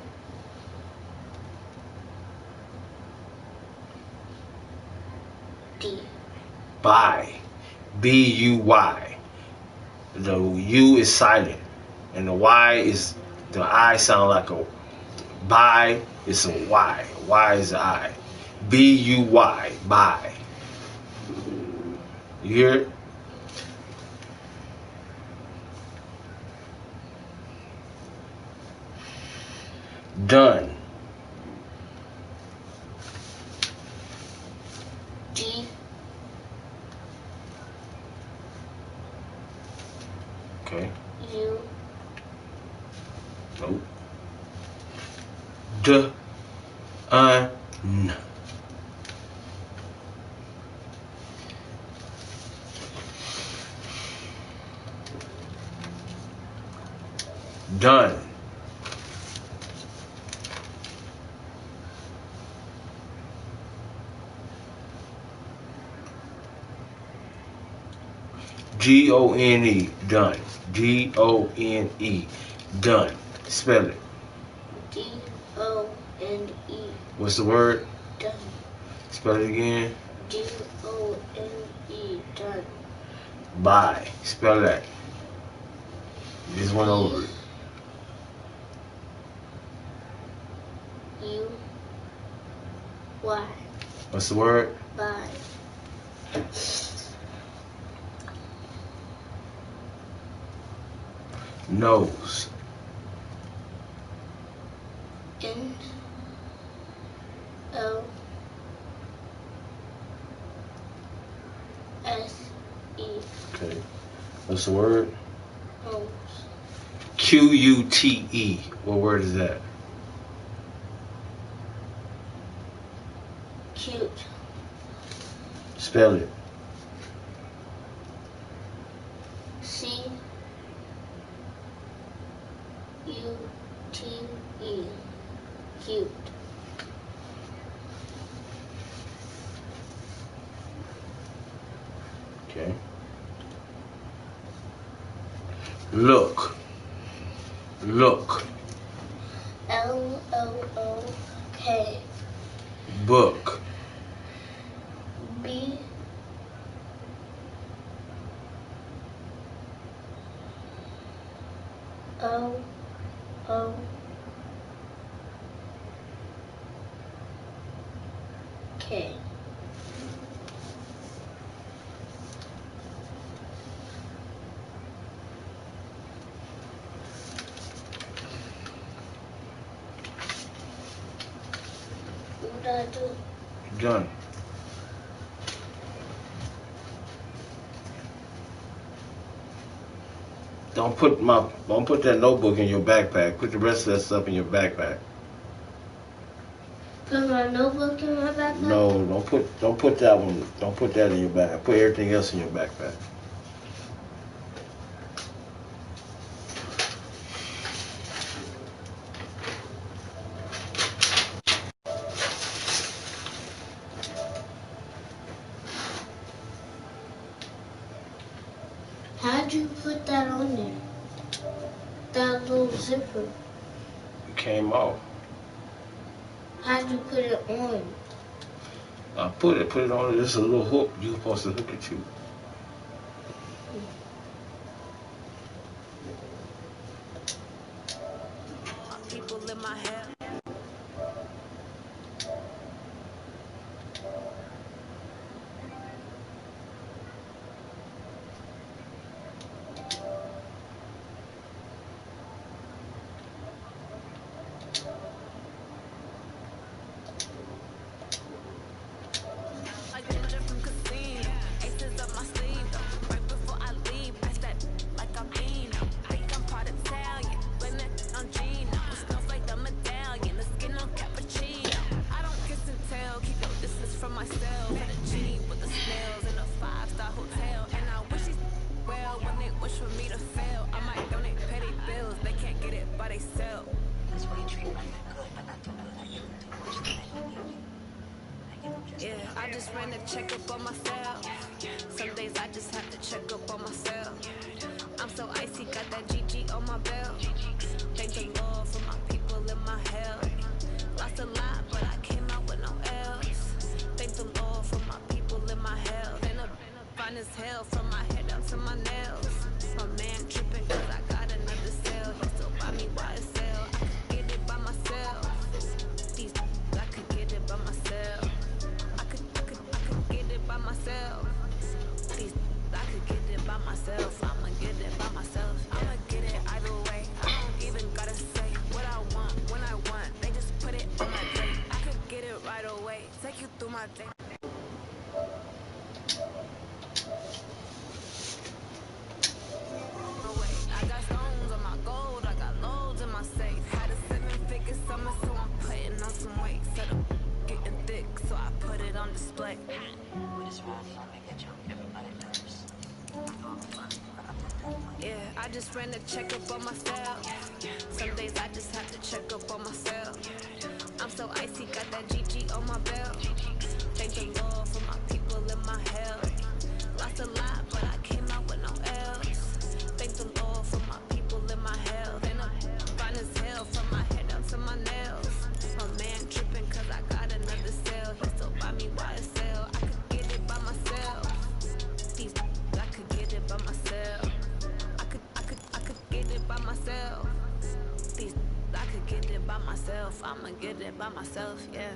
S4: D.
S11: Buy. B-U-Y. The U is silent. And the Y is, the I sound like a, buy is a Y. Y is a I. B-U-Y. Buy. You hear it? Done.
S4: D.
S11: Okay.
S4: U.
S11: Nope. D. N. Done. G-O-N-E. Done. G-O-N-E. Done. Spell it.
S4: D-O-N-E.
S11: What's the word?
S4: Done.
S11: Spell it again.
S4: D-O-N-E. Done.
S11: Buy. Spell that. Just went over it.
S4: U-Y.
S11: What's the word?
S4: Buy.
S11: Nose.
S4: N. O. S. E.
S11: Okay. What's the word?
S4: Nose.
S11: Q-U-T-E. What word is that?
S4: Cute.
S11: Spell it.
S4: C. U-T-E. Cute.
S11: Okay. Look. Look.
S4: L-O-O-K.
S11: Book.
S4: B. O. O. K. What did I do?
S11: Done. Don't put that notebook in your backpack. Put the rest of that stuff in your backpack.
S4: Put my notebook in my backpack?
S11: No, don't put that one. Don't put that in your backpack. Put everything else in your backpack.
S4: How'd you put that on there? That little zipper.
S11: It came off.
S4: How'd you put it on?
S11: I put it on. There's a little hook. You're supposed to hook it to.
S7: people in my hell. Yeah, I just ran a checkup on myself. Some days I just have to check up on myself. I'm so icy, got that GG on my belt. Thank the Lord for my people in my hell. Lost a lot, but I came out with no else. Thank the Lord for my people in my hell. And I'm fine as hell from my head down to my nails. My man tripping cause I got another cell. He still buy me YSL. I could get it by myself. These I could get it by myself. I could get it by myself. These I could get it by myself. I'ma get it by myself. I'ma get it either way. I don't even gotta say what I want when I want. They just put it on my plate. I could get it right away. Take you through my day. I got stones on my gold. I got loads in my safe. Had a 7-figure summer, so I'm putting on some weight. Set up getting thick, so I put it on display. Yeah, I just ran a checkup on myself. Some days I just have to check up on myself. I'm so icy, got that GG on my belt. Thank the Lord for my people in my hell. Lost a lot, but I came out with no else. Thank the Lord for my people in my hell. And I'm fine as hell from my head down to my nails. My man tripping cause I got another cell. He still buy me YSL. I could get it by myself. These I could get it by myself. I could get it by myself. These I could get it by myself. I'ma get it by myself, yeah.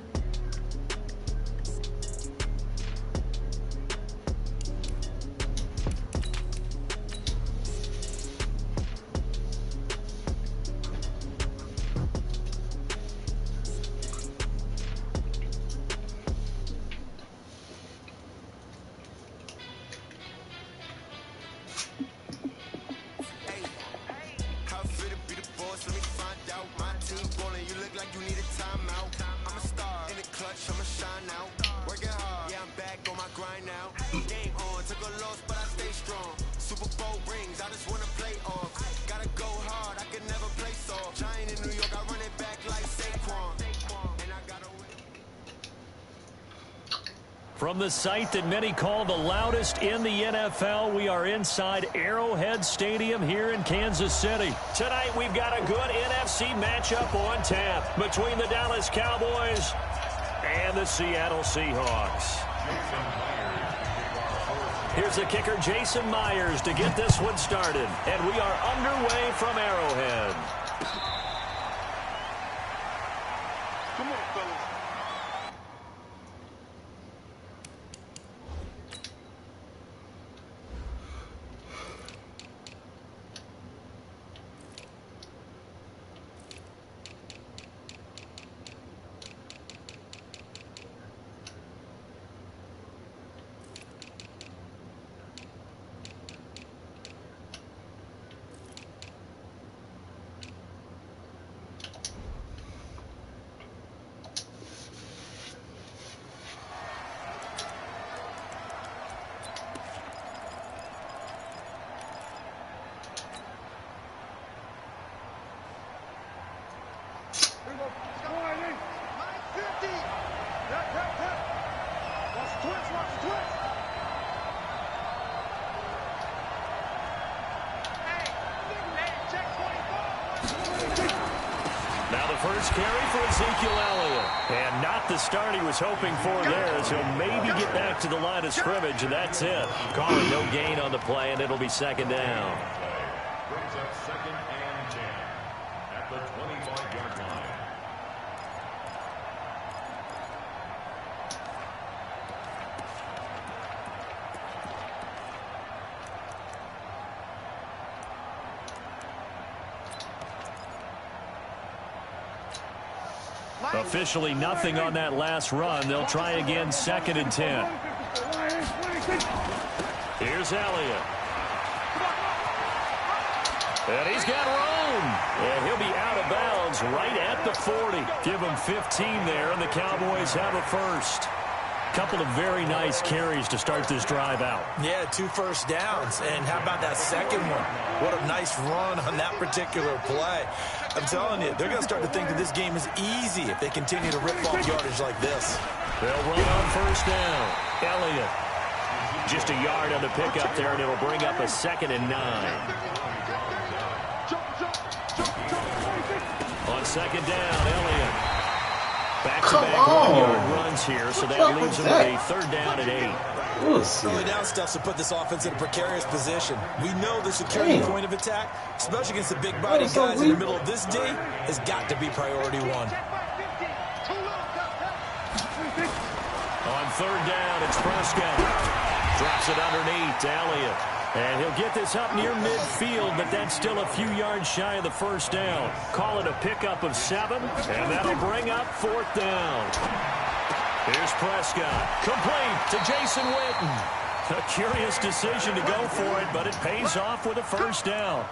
S6: From the site that many call the loudest in the NFL, we are inside Arrowhead Stadium here in Kansas City. Tonight, we've got a good NFC matchup on tap between the Dallas Cowboys and the Seattle Seahawks. Here's the kicker, Jason Myers, to get this one started. And we are underway from Arrowhead.
S12: Come on, fellas.
S6: Now the first carry for Ezekiel Elliott. And not the start he was hoping for there, as he'll maybe get back to the line of scrimmage, and that's it. Calling no gain on the play, and it'll be second down.
S12: Brings up 2nd and 10 at
S13: the 25-yard line.
S14: Officially nothing on that last run. They'll try again, 2nd and 10. Here's Elliott. And he's got room. And he'll be out of bounds right at the 40. Give him 15 there, and the Cowboys have a first. Couple of very nice carries to start this drive out.
S15: Yeah, 2 first downs. And how about that second one? What a nice run on that particular play. I'm telling you, they're going to start to think that this game is easy if they continue to rip off yardage like this.
S14: They'll run on first down. Elliott. Just a yard on the pickup there, and it'll bring up a 2nd and 9. On 2nd down, Elliott. Back-to-back 1-yard runs here, so that leaves him with a 3rd down and 8.
S15: Early down stuff to put this offense in a precarious position. We know the security point of attack, especially against the big-bodied guys in the middle of this D, has got to be priority 1.
S14: On 3rd down, it's Prescott. Drops it underneath to Elliott. And he'll get this up near midfield, but that's still a few yards shy of the first down. Call it a pickup of 7, and that'll bring up 4th down. Here's Prescott. Complete to Jason Witten. A curious decision to go for it, but it pays off with a first down.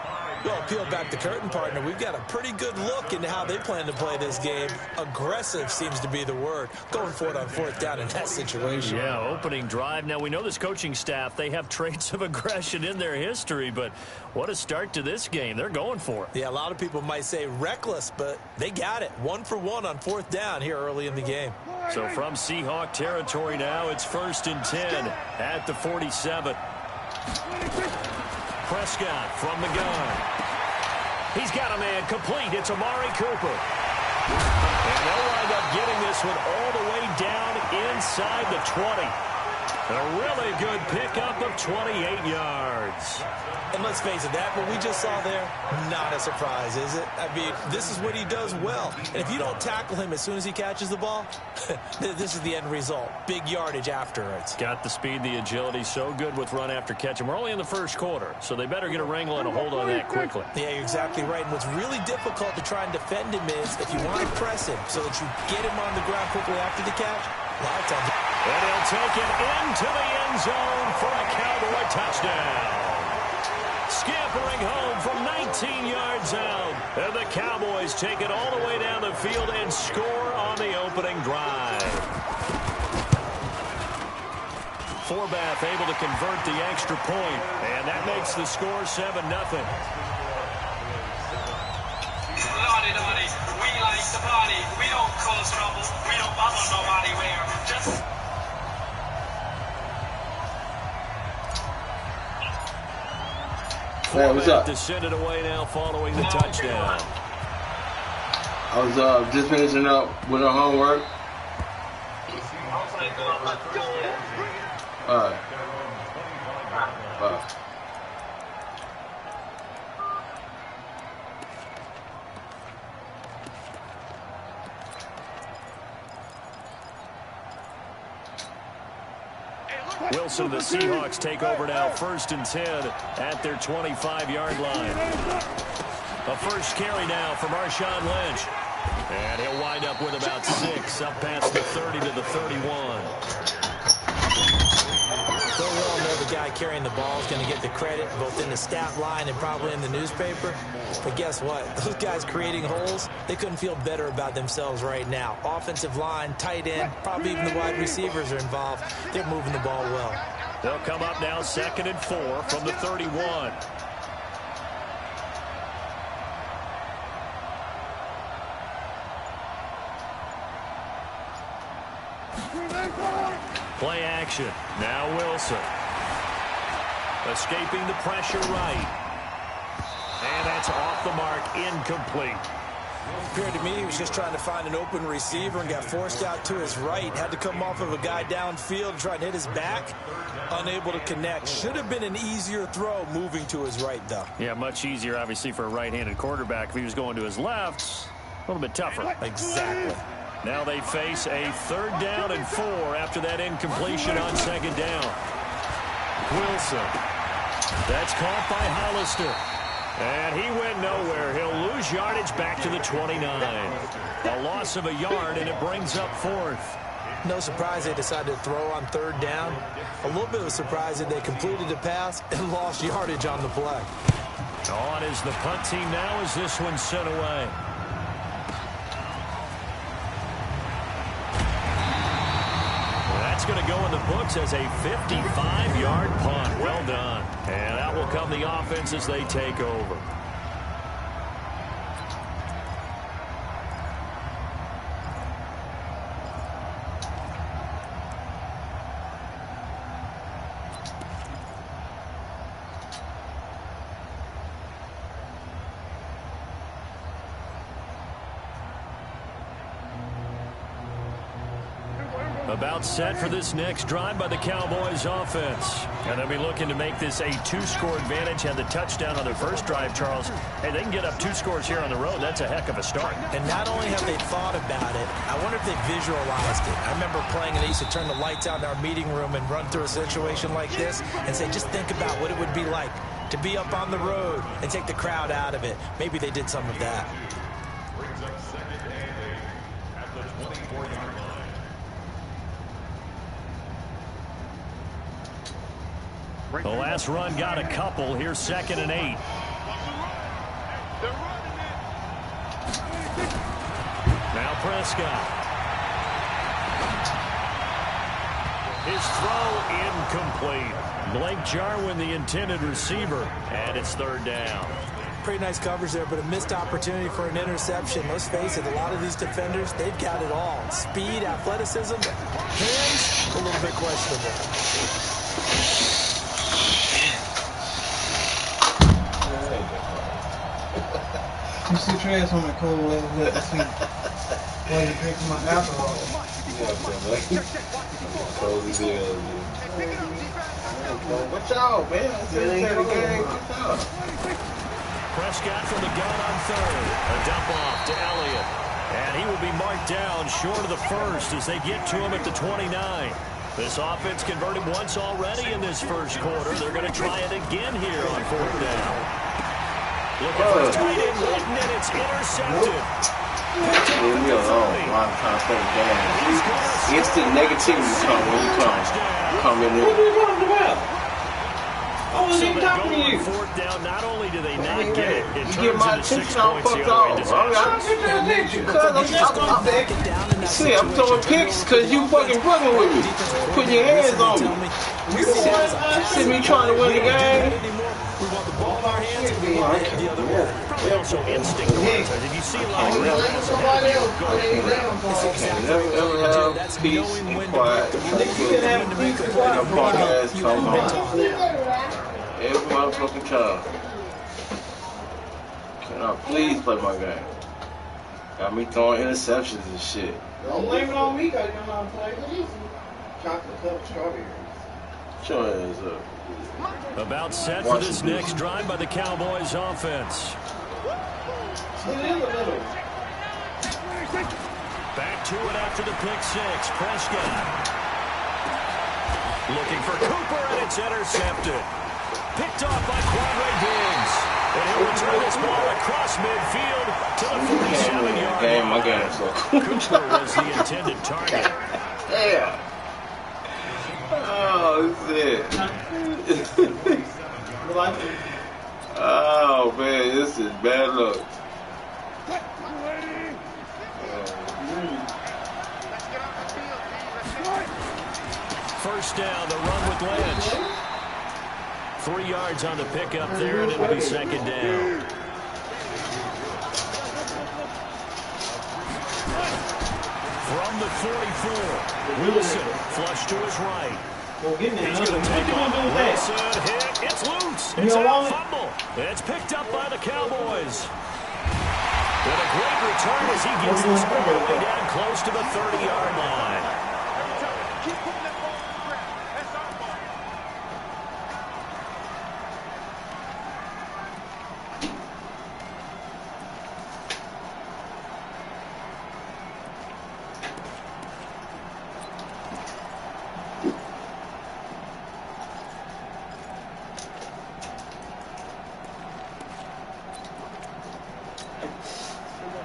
S15: Well, peel back the curtain, partner. We've got a pretty good look into how they plan to play this game. Aggressive seems to be the word. Going for it on 4th down in that situation.
S14: Yeah, opening drive. Now, we know this coaching staff, they have traits of aggression in their history, but what a start to this game. They're going for it.
S15: Yeah, a lot of people might say reckless, but they got it. 1 for 1 on 4th down here early in the game.
S14: So from Seahawk territory now, it's 1st and 10 at the 47. Prescott from the gun. He's got a man complete. It's Amari Cooper. And they'll wind up getting this one all the way down inside the 20. A really good pickup of 28 yards.
S15: And let's face it, that what we just saw there, not a surprise, is it? I mean, this is what he does well. And if you don't tackle him as soon as he catches the ball, this is the end result. Big yardage afterwards.
S14: Got the speed, the agility, so good with run after catch. And we're only in the first quarter, so they better get a wrangle and a hold on that quickly.
S15: Yeah, you're exactly right. And what's really difficult to try and defend him is if you want to press him so that you get him on the ground quickly after the catch, a lot of times.
S14: And he'll take it into the end zone for a Cowboy touchdown. Scampering home from 19 yards out. And the Cowboys take it all the way down the field and score on the opening drive. Forbath able to convert the extra point, and that makes the score 7-0.
S6: Lordy, we like the party. We don't cause trouble. We don't bother nobody. We're just...
S10: Man, what's up?
S14: To send it away now following the touchdown.
S10: I was just finishing up with our homework. Alright.
S14: Wilson, the Seahawks take over now, 1st and 10 at their 25-yard line. A first carry now for Marshawn Lynch. And he'll wind up with about 6 up past the 30 to the 31.
S15: So we all know the guy carrying the ball is going to get the credit both in the stat line and probably in the newspaper. But guess what? Those guys creating holes, they couldn't feel better about themselves right now. Offensive line, tight end, probably even the wide receivers are involved. They're moving the ball well.
S14: They'll come up now 2nd and 4 from the 31. Play action. Now Wilson. Escaping the pressure right. And that's off the mark, incomplete.
S15: Appeared to me he was just trying to find an open receiver and got forced out to his right. Had to come off of a guy downfield and try and hit his back. Unable to connect. Should have been an easier throw moving to his right, though.
S14: Yeah, much easier, obviously, for a right-handed quarterback. If he was going to his left, a little bit tougher.
S15: Exactly.
S14: Now they face a 3rd down and 4 after that incompletion on 2nd down. Wilson. That's caught by Hollister. And he went nowhere. He'll lose yardage back to the 29. A loss of a yard, and it brings up 4th.
S15: No surprise they decided to throw on 3rd down. A little bit of a surprise that they completed the pass and lost yardage on the play.
S14: On is the punt team now as this one's sent away. That's going to go in the books as a 55-yard punt. Well done. And out will come the offense as they take over. About set for this next drive by the Cowboys offense. And they'll be looking to make this a 2-score advantage. Had the touchdown on their first drive, Charles. Hey, they can get up 2 scores here on the road. That's a heck of a start.
S15: And not only have they thought about it, I wonder if they visualized it. I remember playing and they used to turn the lights out in our meeting room and run through a situation like this and say, just think about what it would be like to be up on the road and take the crowd out of it. Maybe they did some of that.
S14: The last run got a couple. Here's 2nd and 8. Now Prescott. His throw incomplete. Blake Jarwin, the intended receiver, and it's 3rd down.
S15: Pretty nice coverage there, but a missed opportunity for an interception. Let's face it, a lot of these defenders, they've got it all. Speed, athleticism, hands, a little bit questionable.
S13: You sit your ass on the cold weather while you drink my alcohol. Watch out, man.
S14: Prescott from the gun on 3rd. A dump off to Elliott. And he will be marked down short of the 1st as they get to him at the 29. This offense converted once already in this first quarter. They're going to try it again here on 4th down. Looking for a tight end, and it's intercepted.
S10: Leave me alone. I'm trying to play the game. Instant negativity come when you come in there.
S14: So they go on 4th down. Not only do they not get it, it
S10: You get
S14: turns
S10: my
S14: into 6
S10: attention, I'm
S14: points the
S10: fucked
S14: other way.
S10: off.
S14: Disaster.
S10: I'm throwing picks because you fucking with me. Putting your hands on me. See me trying to win the game.
S15: We want the ball in our hands and we want it the other way.
S14: Probably also instinct wise. If you see a lot of real
S10: That's peace and quiet. Every motherfucking time. Can I please play my game? Got me throwing interceptions and shit.
S13: Don't blame it on me because you know how to play. Chocolate covered strawberries.
S10: Show hands up.
S14: About set for this next drive by the Cowboys offense. Back to it after the pick 6. Prescott. Looking for Cooper, and it's intercepted. Picked off by Quandre Diggs. And he'll return this ball across midfield to the 47-yard line.
S10: My game so
S14: Cooper was the intended target.
S10: Yeah. Oh, shit. Oh, man, this is bad luck.
S14: First down, the run with Lynch. 3 yards on the pickup there, and it'll be 2nd down. From the 44, Wilson flush to his right. He's going to take off. Wilson hit. It's loose. It's a fumble. It's picked up by the Cowboys. With a great return as he gets this ball all the way down close to the 30-yard line.
S12: Keep putting that ball on the ground. That's our ball.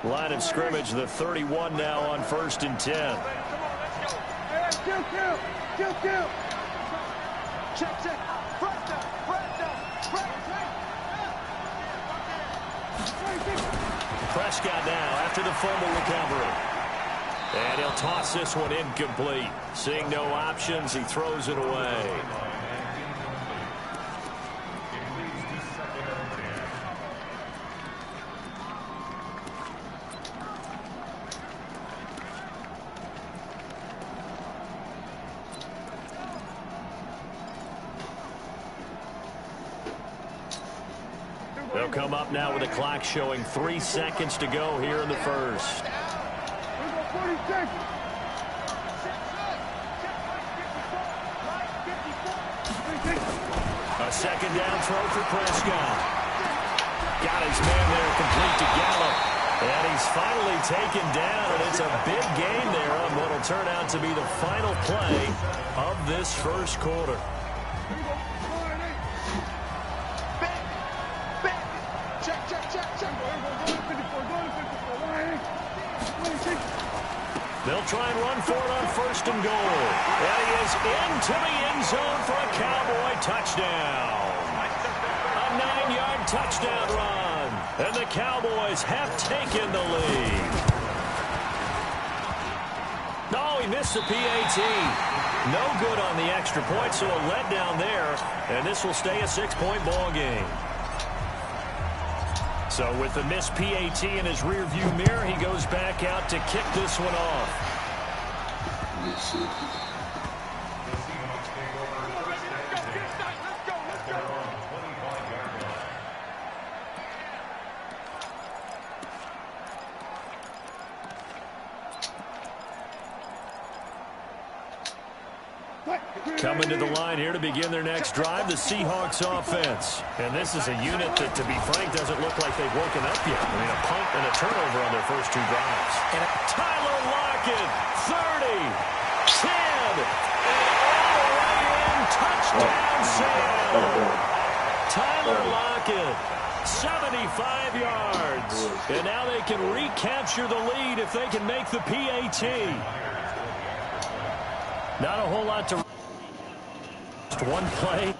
S14: Line of scrimmage, the 31 now on 1st and 10.
S12: Come on, let's go. Hey, kill. Check. Front down.
S14: Prescott now after the fumble recovery. And he'll toss this one incomplete. Seeing no options, he throws it away. They'll come up now with a clock showing 3 seconds to go here in the first. A second down throw for Prescott. Got his man there complete to Gallup. And he's finally taken down, and it's a big gain there on what will turn out to be the final play of this first quarter. They'll try and run for it on 1st and goal. And he is into the end zone for a Cowboy touchdown. A 9-yard touchdown run. And the Cowboys have taken the lead. Oh, he missed the PAT. No good on the extra point, so a letdown there. And this will stay a 6-point ball game. So with the missed PAT in his rearview mirror, he goes back out to kick this one off. Coming to the line here to begin their next drive, the Seahawks offense. And this is a unit that, to be frank, doesn't look like they've woken up yet. I mean, a punt and a turnover on their first 2 drives. And Tyler Lockett, 30, 10, and all the way in, touchdown Sam. Tyler Lockett, 75 yards. And now they can recapture the lead if they can make the PAT. Not a whole lot to... Just one play.